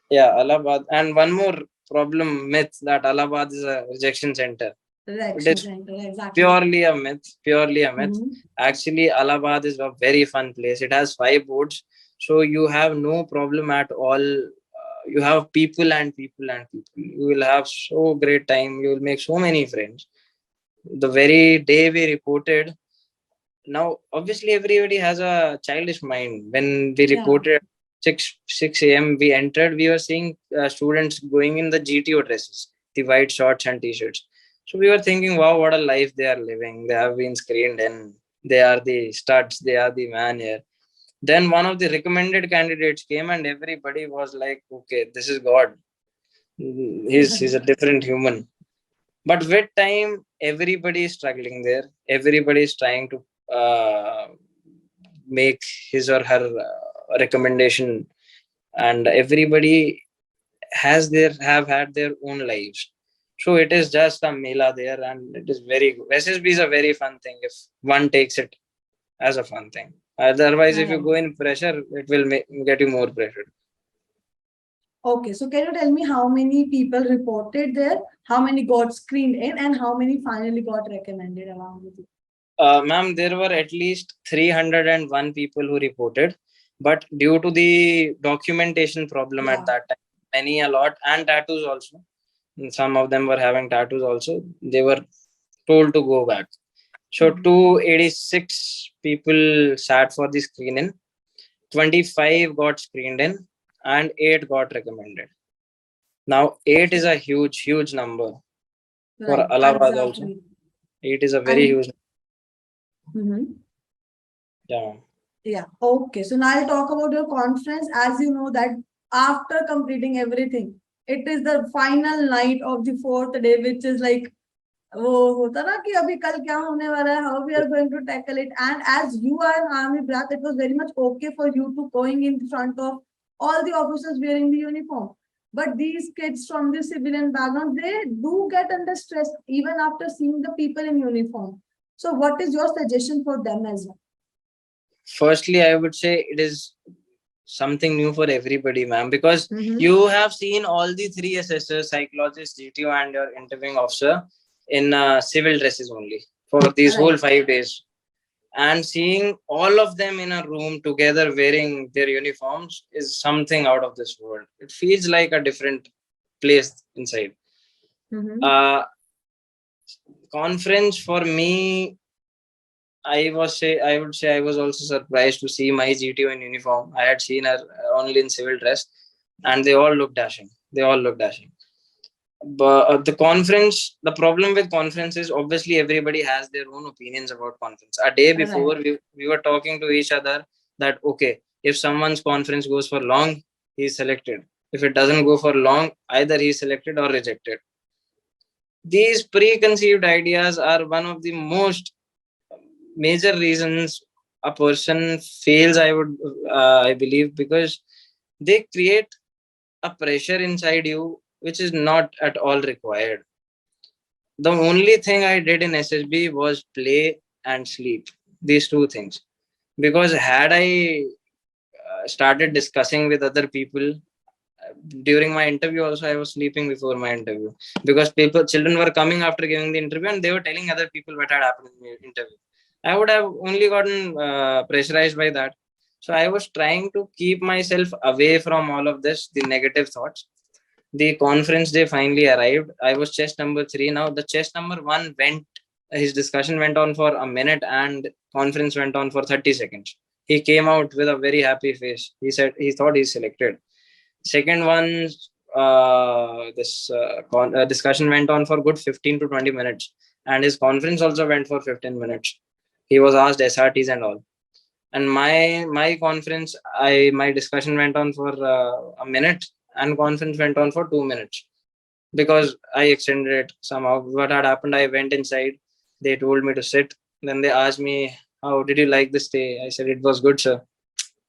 yeah, Allahabad. And one more problem myth that Allahabad is a rejection center. It Reaction is center. Exactly. purely a myth. Purely a myth. Mhm. Actually, Allahabad is a very fun place. It has 5 boards, so you have no problem at all. You have people and people and people. You will have so great time. You will make so many friends. The very day we reported, now obviously everybody has a childish mind. When we Yeah. reported 6 a.m., we entered. We were seeing students going in the GTO dresses, the white shorts and t-shirts. So we were thinking, wow, what a life they are living. They have been screened in. They are the studs. They are the man here. Then one of the recommended candidates came, and everybody was like, okay, this is God. He's a different human. But with time, everybody is struggling there. Everybody is trying to make his or her recommendation, and everybody have had their own lives. So it is just a mela there, and it is very good. SSB is a very fun thing if one takes it as a fun thing. Otherwise, if you Right. go in pressure, it will get you more pressure. Okay, so can you tell me how many people reported there, how many got screened in, and how many finally got recommended along with you? Ma'am, there were at least 301 people who reported, but due to the documentation problem at Yeah. that time, many a lot, and tattoos also. Some of them were having tattoos also. They were told to go back. So Mhm. 286 people sat for the screening, 25 got screened in, and 8 got recommended. Now, 8 is So, a huge number for right, Allahabad also. exactly. 8 is a very And huge. mhm. Yeah. Yeah, okay. So now I'll talk about your conference. As you know that after completing everything, it is the final night of the fourth day, which is like वो होता ना कि अभी कल क्या होने वाला है, how we are going to tackle it. And as you are an army brat, it was very much okay for you to going in front of all the officers wearing the uniform. But these kids from the civilian background, they do get under stress even after seeing the people in uniform. So what is your suggestion for them as well? Firstly, I would say it is something new for everybody, ma'am, because Mm-hmm. you have seen all the three assessors, psychologist, GTO, and your interviewing officer in civil dresses only for these whole Right. 5 days. And seeing all of them in a room together wearing their uniforms is something out of this world. It feels like a different place inside. Mm-hmm. Uh, Conference for me, I would say I was also surprised to see my GTO in uniform. I had seen her only in civil dress, and they all look dashing. They all look dashing. But the problem with conference is obviously everybody has their own opinions about conference. A day Right. before, we were talking to each other that okay, if someone's conference goes for long, he's selected. If it doesn't go for long, either he's selected or rejected. These preconceived ideas are one of the most major reasons a person fails, I believe, because they create a pressure inside you which is not at all required. The only thing I did in SSB was play and sleep, these two things. Because had I started discussing with other people during my interview also, I was sleeping before my interview, because children were coming after giving the interview and they were telling other people what had happened in the interview. I would have only gotten pressurized by that. So I was trying to keep myself away from all of this, the negative thoughts. The conference day finally arrived. I was chest number 3. Now the chest number 1 went, his discussion went on for a minute and conference went on for 30 seconds. He came out with a very happy face. He said he thought he's selected. Second one, this discussion went on for good 15 to 20 minutes, and his conference also went for 15 minutes. He was asked SRTs and all. And my conference, my discussion went on for a minute, and conference went on for 2 minutes because I extended it somehow. What had happened? I went inside. They told me to sit. Then they asked me, "How did you like the stay?" I said, "It was good, sir."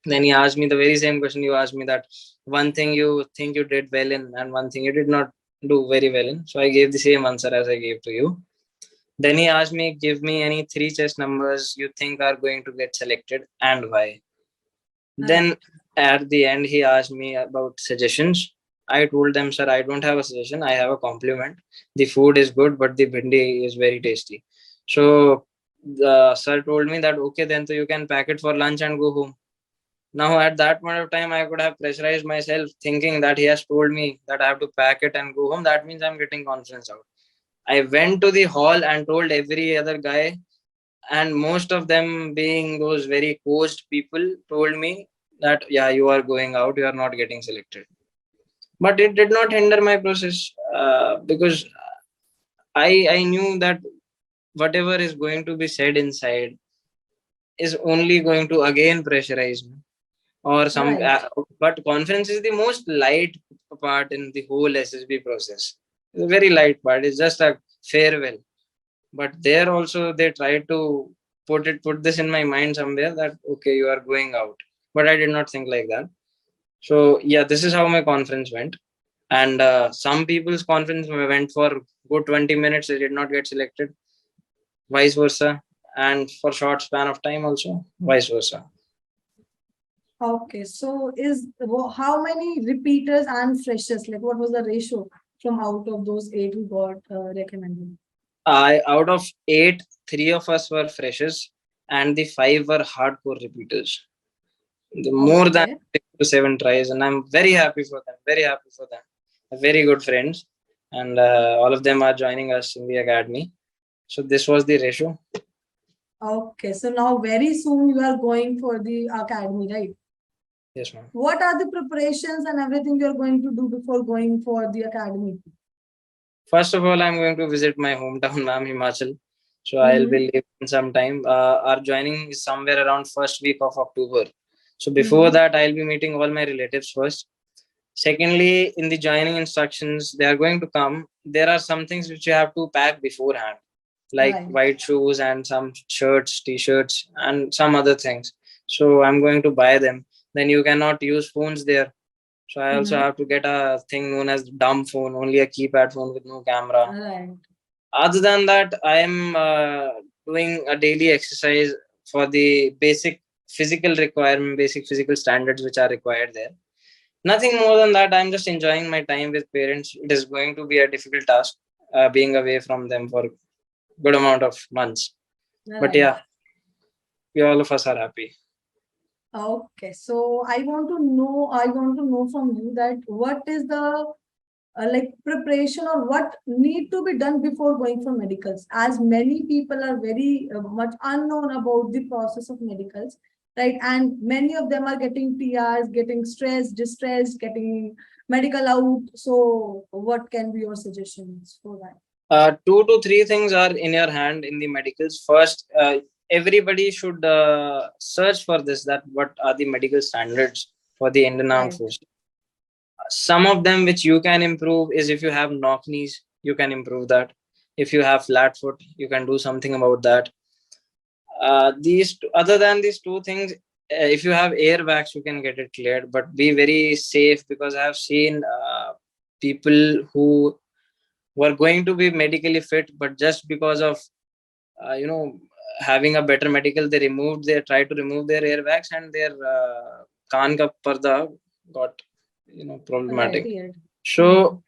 Then he asked me the very same question you asked me, that one thing you think you did well in and one thing you did not do very well in. So I gave the same answer as I gave to you. Then he asked me, give me any 3 chess numbers you think are going to get selected and why. Then at the end, he asked me about suggestions. I told them, sir, I don't have a suggestion. I have a compliment. The food is good, but the bhindi is very tasty. So the sir told me that, okay, then so you can pack it for lunch and go home. Now, at that point of time, I could have pressurized myself thinking that he has told me that I have to pack it and go home. That means I'm getting confidence out. I went to the hall and told every other guy, and most of them, being those very coached people, told me that, yeah, you are going out, you are not getting selected. But it did not hinder my process because I knew that whatever is going to be said inside is only going to again pressurize me or some Right. but conference is the most light part in the whole SSB process. It's a very light part. It's just a farewell. But there also they try to put this in my mind somewhere that okay, you are going out. But I did not think like that. So yeah, this is how my conference went. And some people's conference went for good 20 minutes. They did not get selected. Vice versa. And for short span of time also, vice versa. Okay, so how many repeaters and freshers? Like, what was the ratio from out of those 8 who got recommended? Out of 8, 3 of us were freshers, and the 5 were hardcore repeaters. More than Okay. 6 to 7 tries, and I'm very happy for them. Very happy for them. Very good friends, and all of them are joining us in the academy. So this was the ratio. Okay, so now very soon you are going for the academy, right? Yes, ma'am. What are the preparations and everything you're going to do before going for the academy? First of all, I'm going to visit my hometown, ma'am, Himachal. So I'll be leaving some time. Our joining is somewhere around first week of October. So before that, I'll be meeting all my relatives first. Secondly, in the joining instructions, they are going to come. There are some things which you have to pack beforehand, like Right. white shoes and some shirts, t-shirts, and some other things. So I'm going to buy them. Then you cannot use phones there. So I also have to get a thing known as dumb phone, only a keypad phone with no camera. Right. Other than that, I am doing a daily exercise for the basic physical requirement, basic physical standards which are required there. Nothing more than that. I'm just enjoying my time with parents. It is going to be a difficult task being away from them for a good amount of months. But yeah, we all of us are happy. Okay, so I want to know from you that what is the like preparation or what need to be done before going for medicals, as many people are very much unknown about the process of medicals, right? And many of them are getting PRs, getting stressed, distressed, getting medical out. So what can be your suggestions for that? 2 to 3 things are in your hand in the medicals. First, everybody should search for this, that what are the medical standards for the Indian Armed Forces. Some of them which you can improve is if you have knock knees, you can improve that. If you have flat foot, you can do something about that. Other than these 2 things, if you have airbags, you can get it cleared, but be very safe, because I have seen people who were going to be medically fit, but just because of having a better medical, they tried to remove their airbags, and their kaan ka parda got problematic. So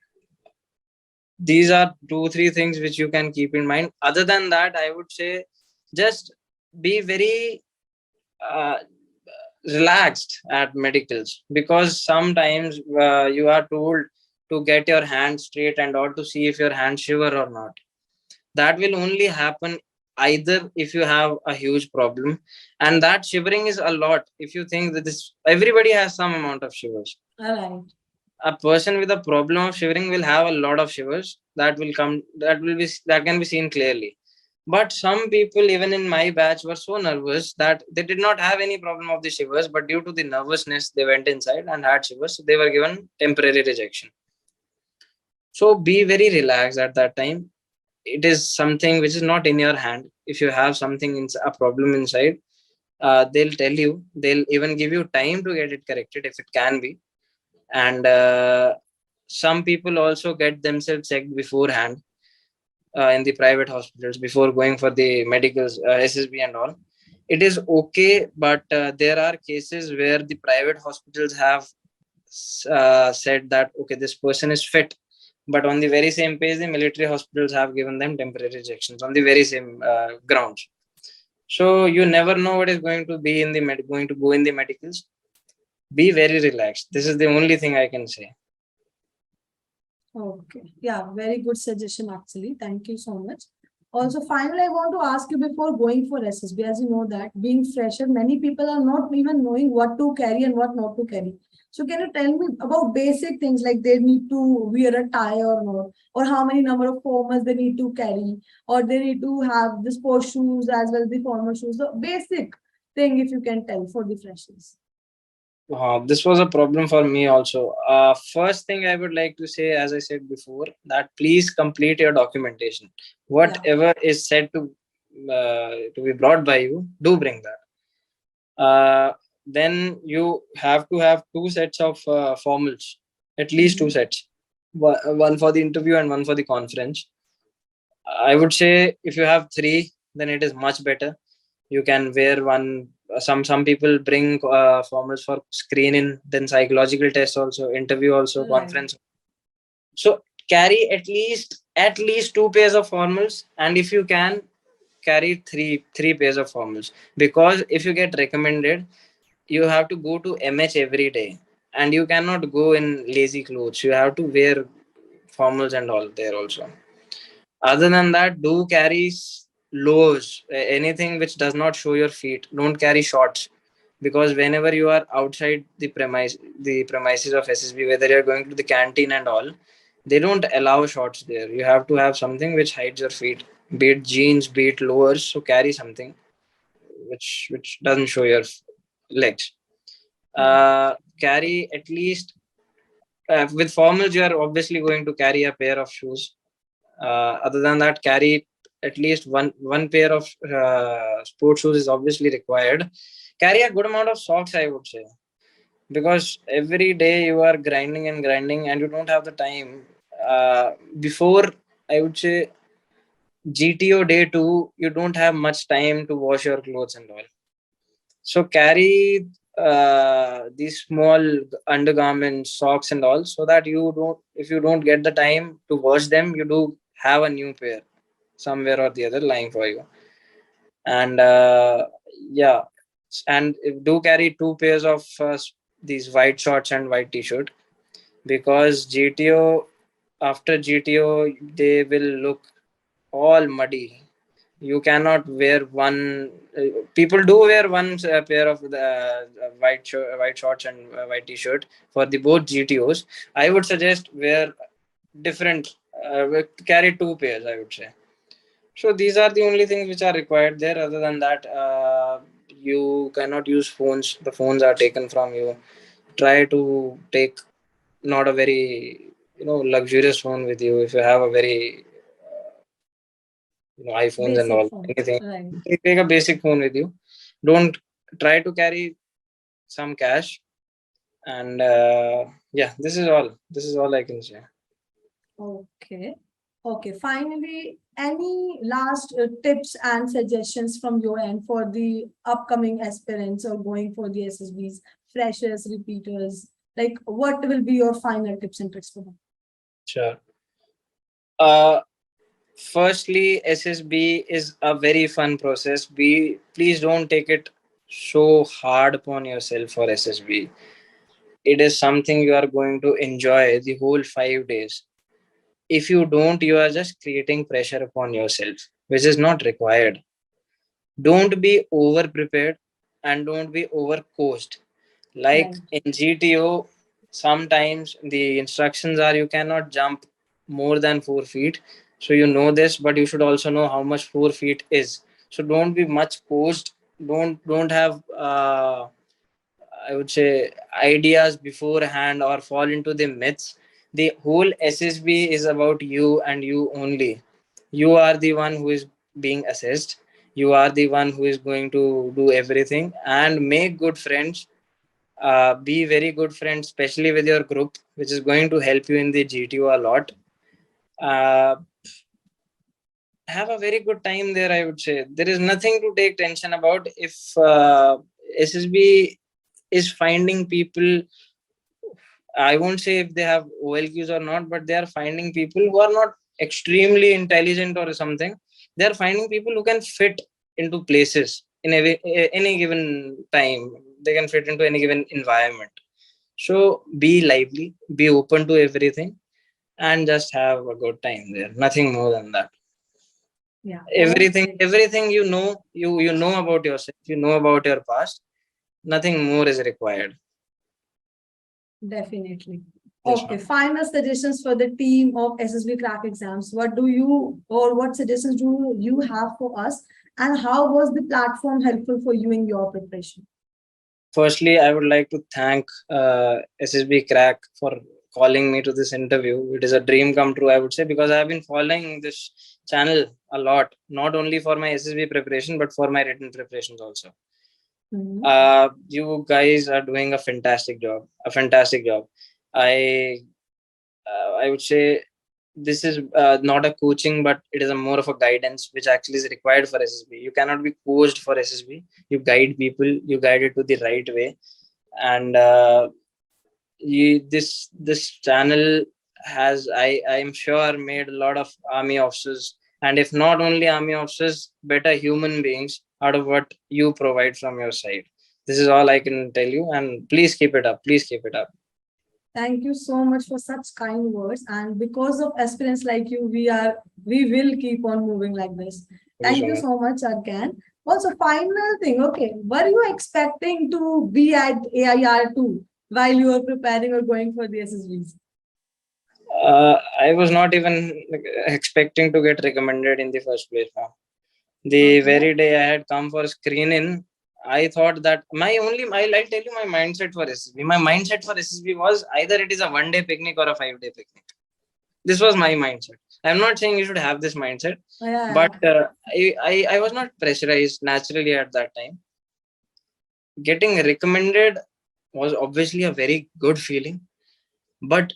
these are 2-3 things which you can keep in mind. Other than that, I would say just be very relaxed at medicals, because sometimes you are told to get your hand straight and or to see if your hand shiver or not. That will only happen either if you have a huge problem, and that shivering is a lot. If you think that this, everybody has some amount of shivers. All right. A person with a problem of shivering will have a lot of shivers that will come, that can be seen clearly. But some people even in my batch were so nervous that they did not have any problem of the shivers, but due to the nervousness they went inside and had shivers, so they were given temporary rejection. So be very relaxed at that time. It is something which is not in your hand. If you have something in a problem inside, they'll tell you, they'll even give you time to get it corrected if it can be. And some people also get themselves checked beforehand in the private hospitals before going for the medicals, SSB and all. It is okay, but there are cases where the private hospitals have said that okay, this person is fit, but on the very same page the military hospitals have given them temporary rejections on the very same grounds. So you never know what is going to be in the going to go in the medicals. Be very relaxed. This is the only thing I can say. Okay. Yeah, very good suggestion actually. Thank you so much. Also, finally, I want to ask you before going for SSB, as you know that being fresher, many people are not even knowing what to carry and what not to carry. So can you tell me about basic things like they need to wear a tie or not, or how many number of formals they need to carry, or they need to have the sports shoes as well as the formal shoes. The basic thing, if you can tell for the freshers. This was a problem for me also. First thing I would like to say, as I said before, that please complete your documentation. Whatever is said to be brought by you, do bring that. Then you have to have 2 sets of formals, at least 2 sets, one for the interview and one for the conference. I would say if you have 3, then it is much better. You can wear one. Some people bring formals for screening, then psychological test also, interview also, conference. So carry at least 2 pairs of formals, and if you can carry three pairs of formals, because if you get recommended, you have to go to MH every day, and you cannot go in lazy clothes. You have to wear formals and all there also. Other than that, do carry lows, anything which does not show your feet. Don't carry shorts, because whenever you are outside the premises of SSB, whether you're going to the canteen and all, they don't allow shorts there. You have to have something which hides your feet, be it jeans, be it lowers. So carry something which doesn't show your legs. Carry at least with formals, you are obviously going to carry a pair of shoes. Other than that, carry at least one pair of sports shoes is obviously required. Carry a good amount of socks, I would say, because every day you are grinding and grinding and you don't have the time. Before, I would say, GTO day 2, you don't have much time to wash your clothes and all. So carry these small undergarments, socks and all, so that if you don't get the time to wash them, you do have a new pair somewhere or the other lying for you. And yeah, and do carry 2 pairs of these white shorts and white t-shirt, because GTO, after GTO, they will look all muddy. You cannot wear one. People do wear one pair of the white shorts and white t-shirt for the both GTOs. I would suggest wear different. Carry 2 pairs, I would say. So these are the only things which are required there. Other than that, you cannot use phones. The phones are taken from you. Try to take not a very luxurious phone with you. If you have a very iPhones and Basic all, phone. anything, Right. take a basic phone with you. Don't try to carry some cash. And yeah, this is all I can say. Okay. Okay. Finally, any last tips and suggestions from your end for the upcoming aspirants or going for the SSBs, freshers, repeaters? Like, what will be your final tips and tricks for them? Sure. uh Firstly, SSB is a very fun process. Please don't take it so hard upon yourself for SSB. It is something you are going to enjoy the whole 5 days. If you don't, you are just creating pressure upon yourself, which is not required. Don't be over prepared and don't be over coached. Like Right. in GTO, sometimes the instructions are you cannot jump more than 4 feet. So you know this, but you should also know how much 4 feet is. So don't be much coached. Don't have I would say ideas beforehand or fall into the myths. The whole SSB is about you and you only. You are the one who is being assessed. You are the one who is going to do everything and make good friends. Be very good friends, especially with your group, which is going to help you in the GTO a lot. Uh, have a very good time there, I would say. There is nothing to take tension about. If SSB is finding people, I won't say if they have OLQs or not, but they are finding people who are not extremely intelligent or something. They are finding people who can fit into places in any given time. They can fit into any given environment. So be lively, be open to everything, and just have a good time there. Nothing more than that. Yeah, Everything, perfect. everything you know about yourself, you know about your past. Nothing more is required. Definitely. Yes, Okay, ma'am. final suggestions for the team of SSB crack exams. What do you or what suggestions do you have for us? And how was the platform helpful for you in your preparation? Firstly, I would like to thank SSB Crack for calling me to this interview. It is a dream come true, I would say, because I have been following this channel a lot, not only for my SSB preparation, but for my written preparations also. Mhm. You guys are doing a fantastic job. A fantastic job. I I would say this is not a coaching, but it is a more of a guidance, which actually is required for SSB. You cannot be coached for SSB. You guide people. You guide it to the right way, and this channel has I'm sure made a lot of army officers, and if not only army officers, better human beings out of what you provide from your side. This is all I can tell you, and please keep it up. Please keep it up. Thank you so much for such kind words. And because of aspirants like you, we will keep on moving like this. Thank you Thank so you much. so much again. Also, final thing. Okay, were you expecting to be at AIR-2 while you were preparing or going for the SSBs? I was not even expecting to get recommended in the first place. Now. The Okay. very day I had come for screening, I thought that I'll tell you my mindset for SSB. My mindset for SSB was either it is a 1 day picnic or a 5 day picnic. This was my mindset. I'm not saying you should have this mindset, but Yeah. I was not pressurized naturally at that time. Getting recommended was obviously a very good feeling, but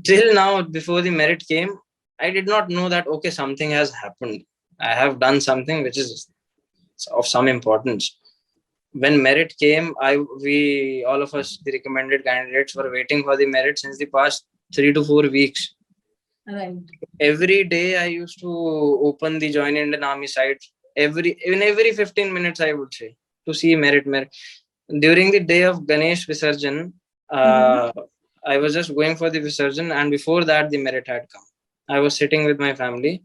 till now, before the merit came, I did not know that okay, something has happened. I have done something which is of some importance. When merit came, we all of us, the recommended candidates, were waiting for the merit since the past 3 to 4 weeks. Right. Every day, I used to open the Join Indian Army site. Every 15 minutes, I would say, to see merit. During the day of Ganesh Visarjan, Mm-hmm. uh, I was just going for the Visarjan, and before that, the merit had come. I was sitting with my family,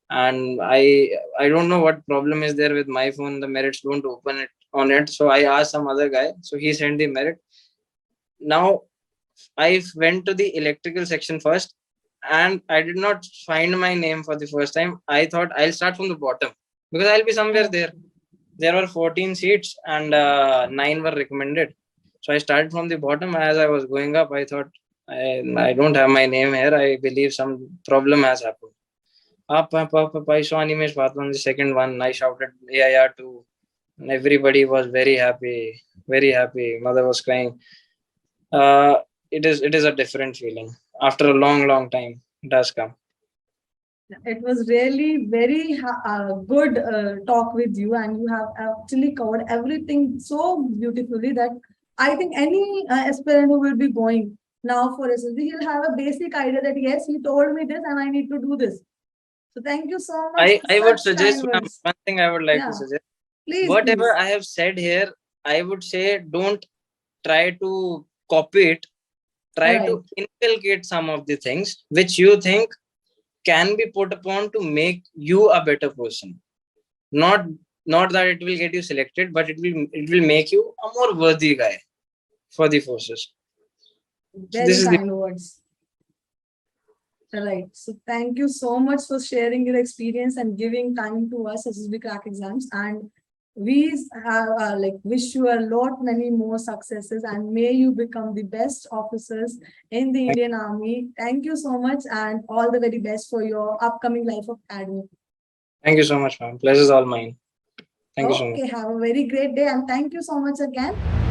and I don't know what problem is there with my phone. The merits don't open it on it, so I asked some other guy. So he sent the merit. Now I went to the electrical section first, and I did not find my name for the first time. I thought I'll start from the bottom because I'll be somewhere there. Okay. There were 14 seats and 9 were recommended. So I started from the bottom. As I was going up, I thought I don't have my name here. I believe some problem has happened. Up. I saw Animesh Bhardwaj the second one. I shouted AIR-2. And everybody was very happy. Very happy. Mother was crying. Uh, it is a different feeling. After a long time, it has come. It was really very good talk with you, and you have actually covered everything so beautifully that I think any aspirant who will be going now for SSB, he'll have a basic idea that yes, he told me this, and I need to do this. So thank you so much. I for would such suggest, kind ma'am, words. one thing I would like to Yeah, suggest. please, Whatever please. I have said here, I would say don't try to copy it. Try Right. to inculcate some of the things which you think can be put upon to make you a better person. Not not that it will get you selected, but it will make you a more worthy guy for the forces. So this Very is the kind words. Right. So thank you so much for sharing your experience and giving time to us as we crack exams. And we have wish you a lot many more successes and may you become the best officers in the Indian Army. Thank you so much and all the very best for your upcoming life of academy. Thank you so much, ma'am. Pleasure is all mine. Thank you so much. Okay, have a very great day and thank you so much again.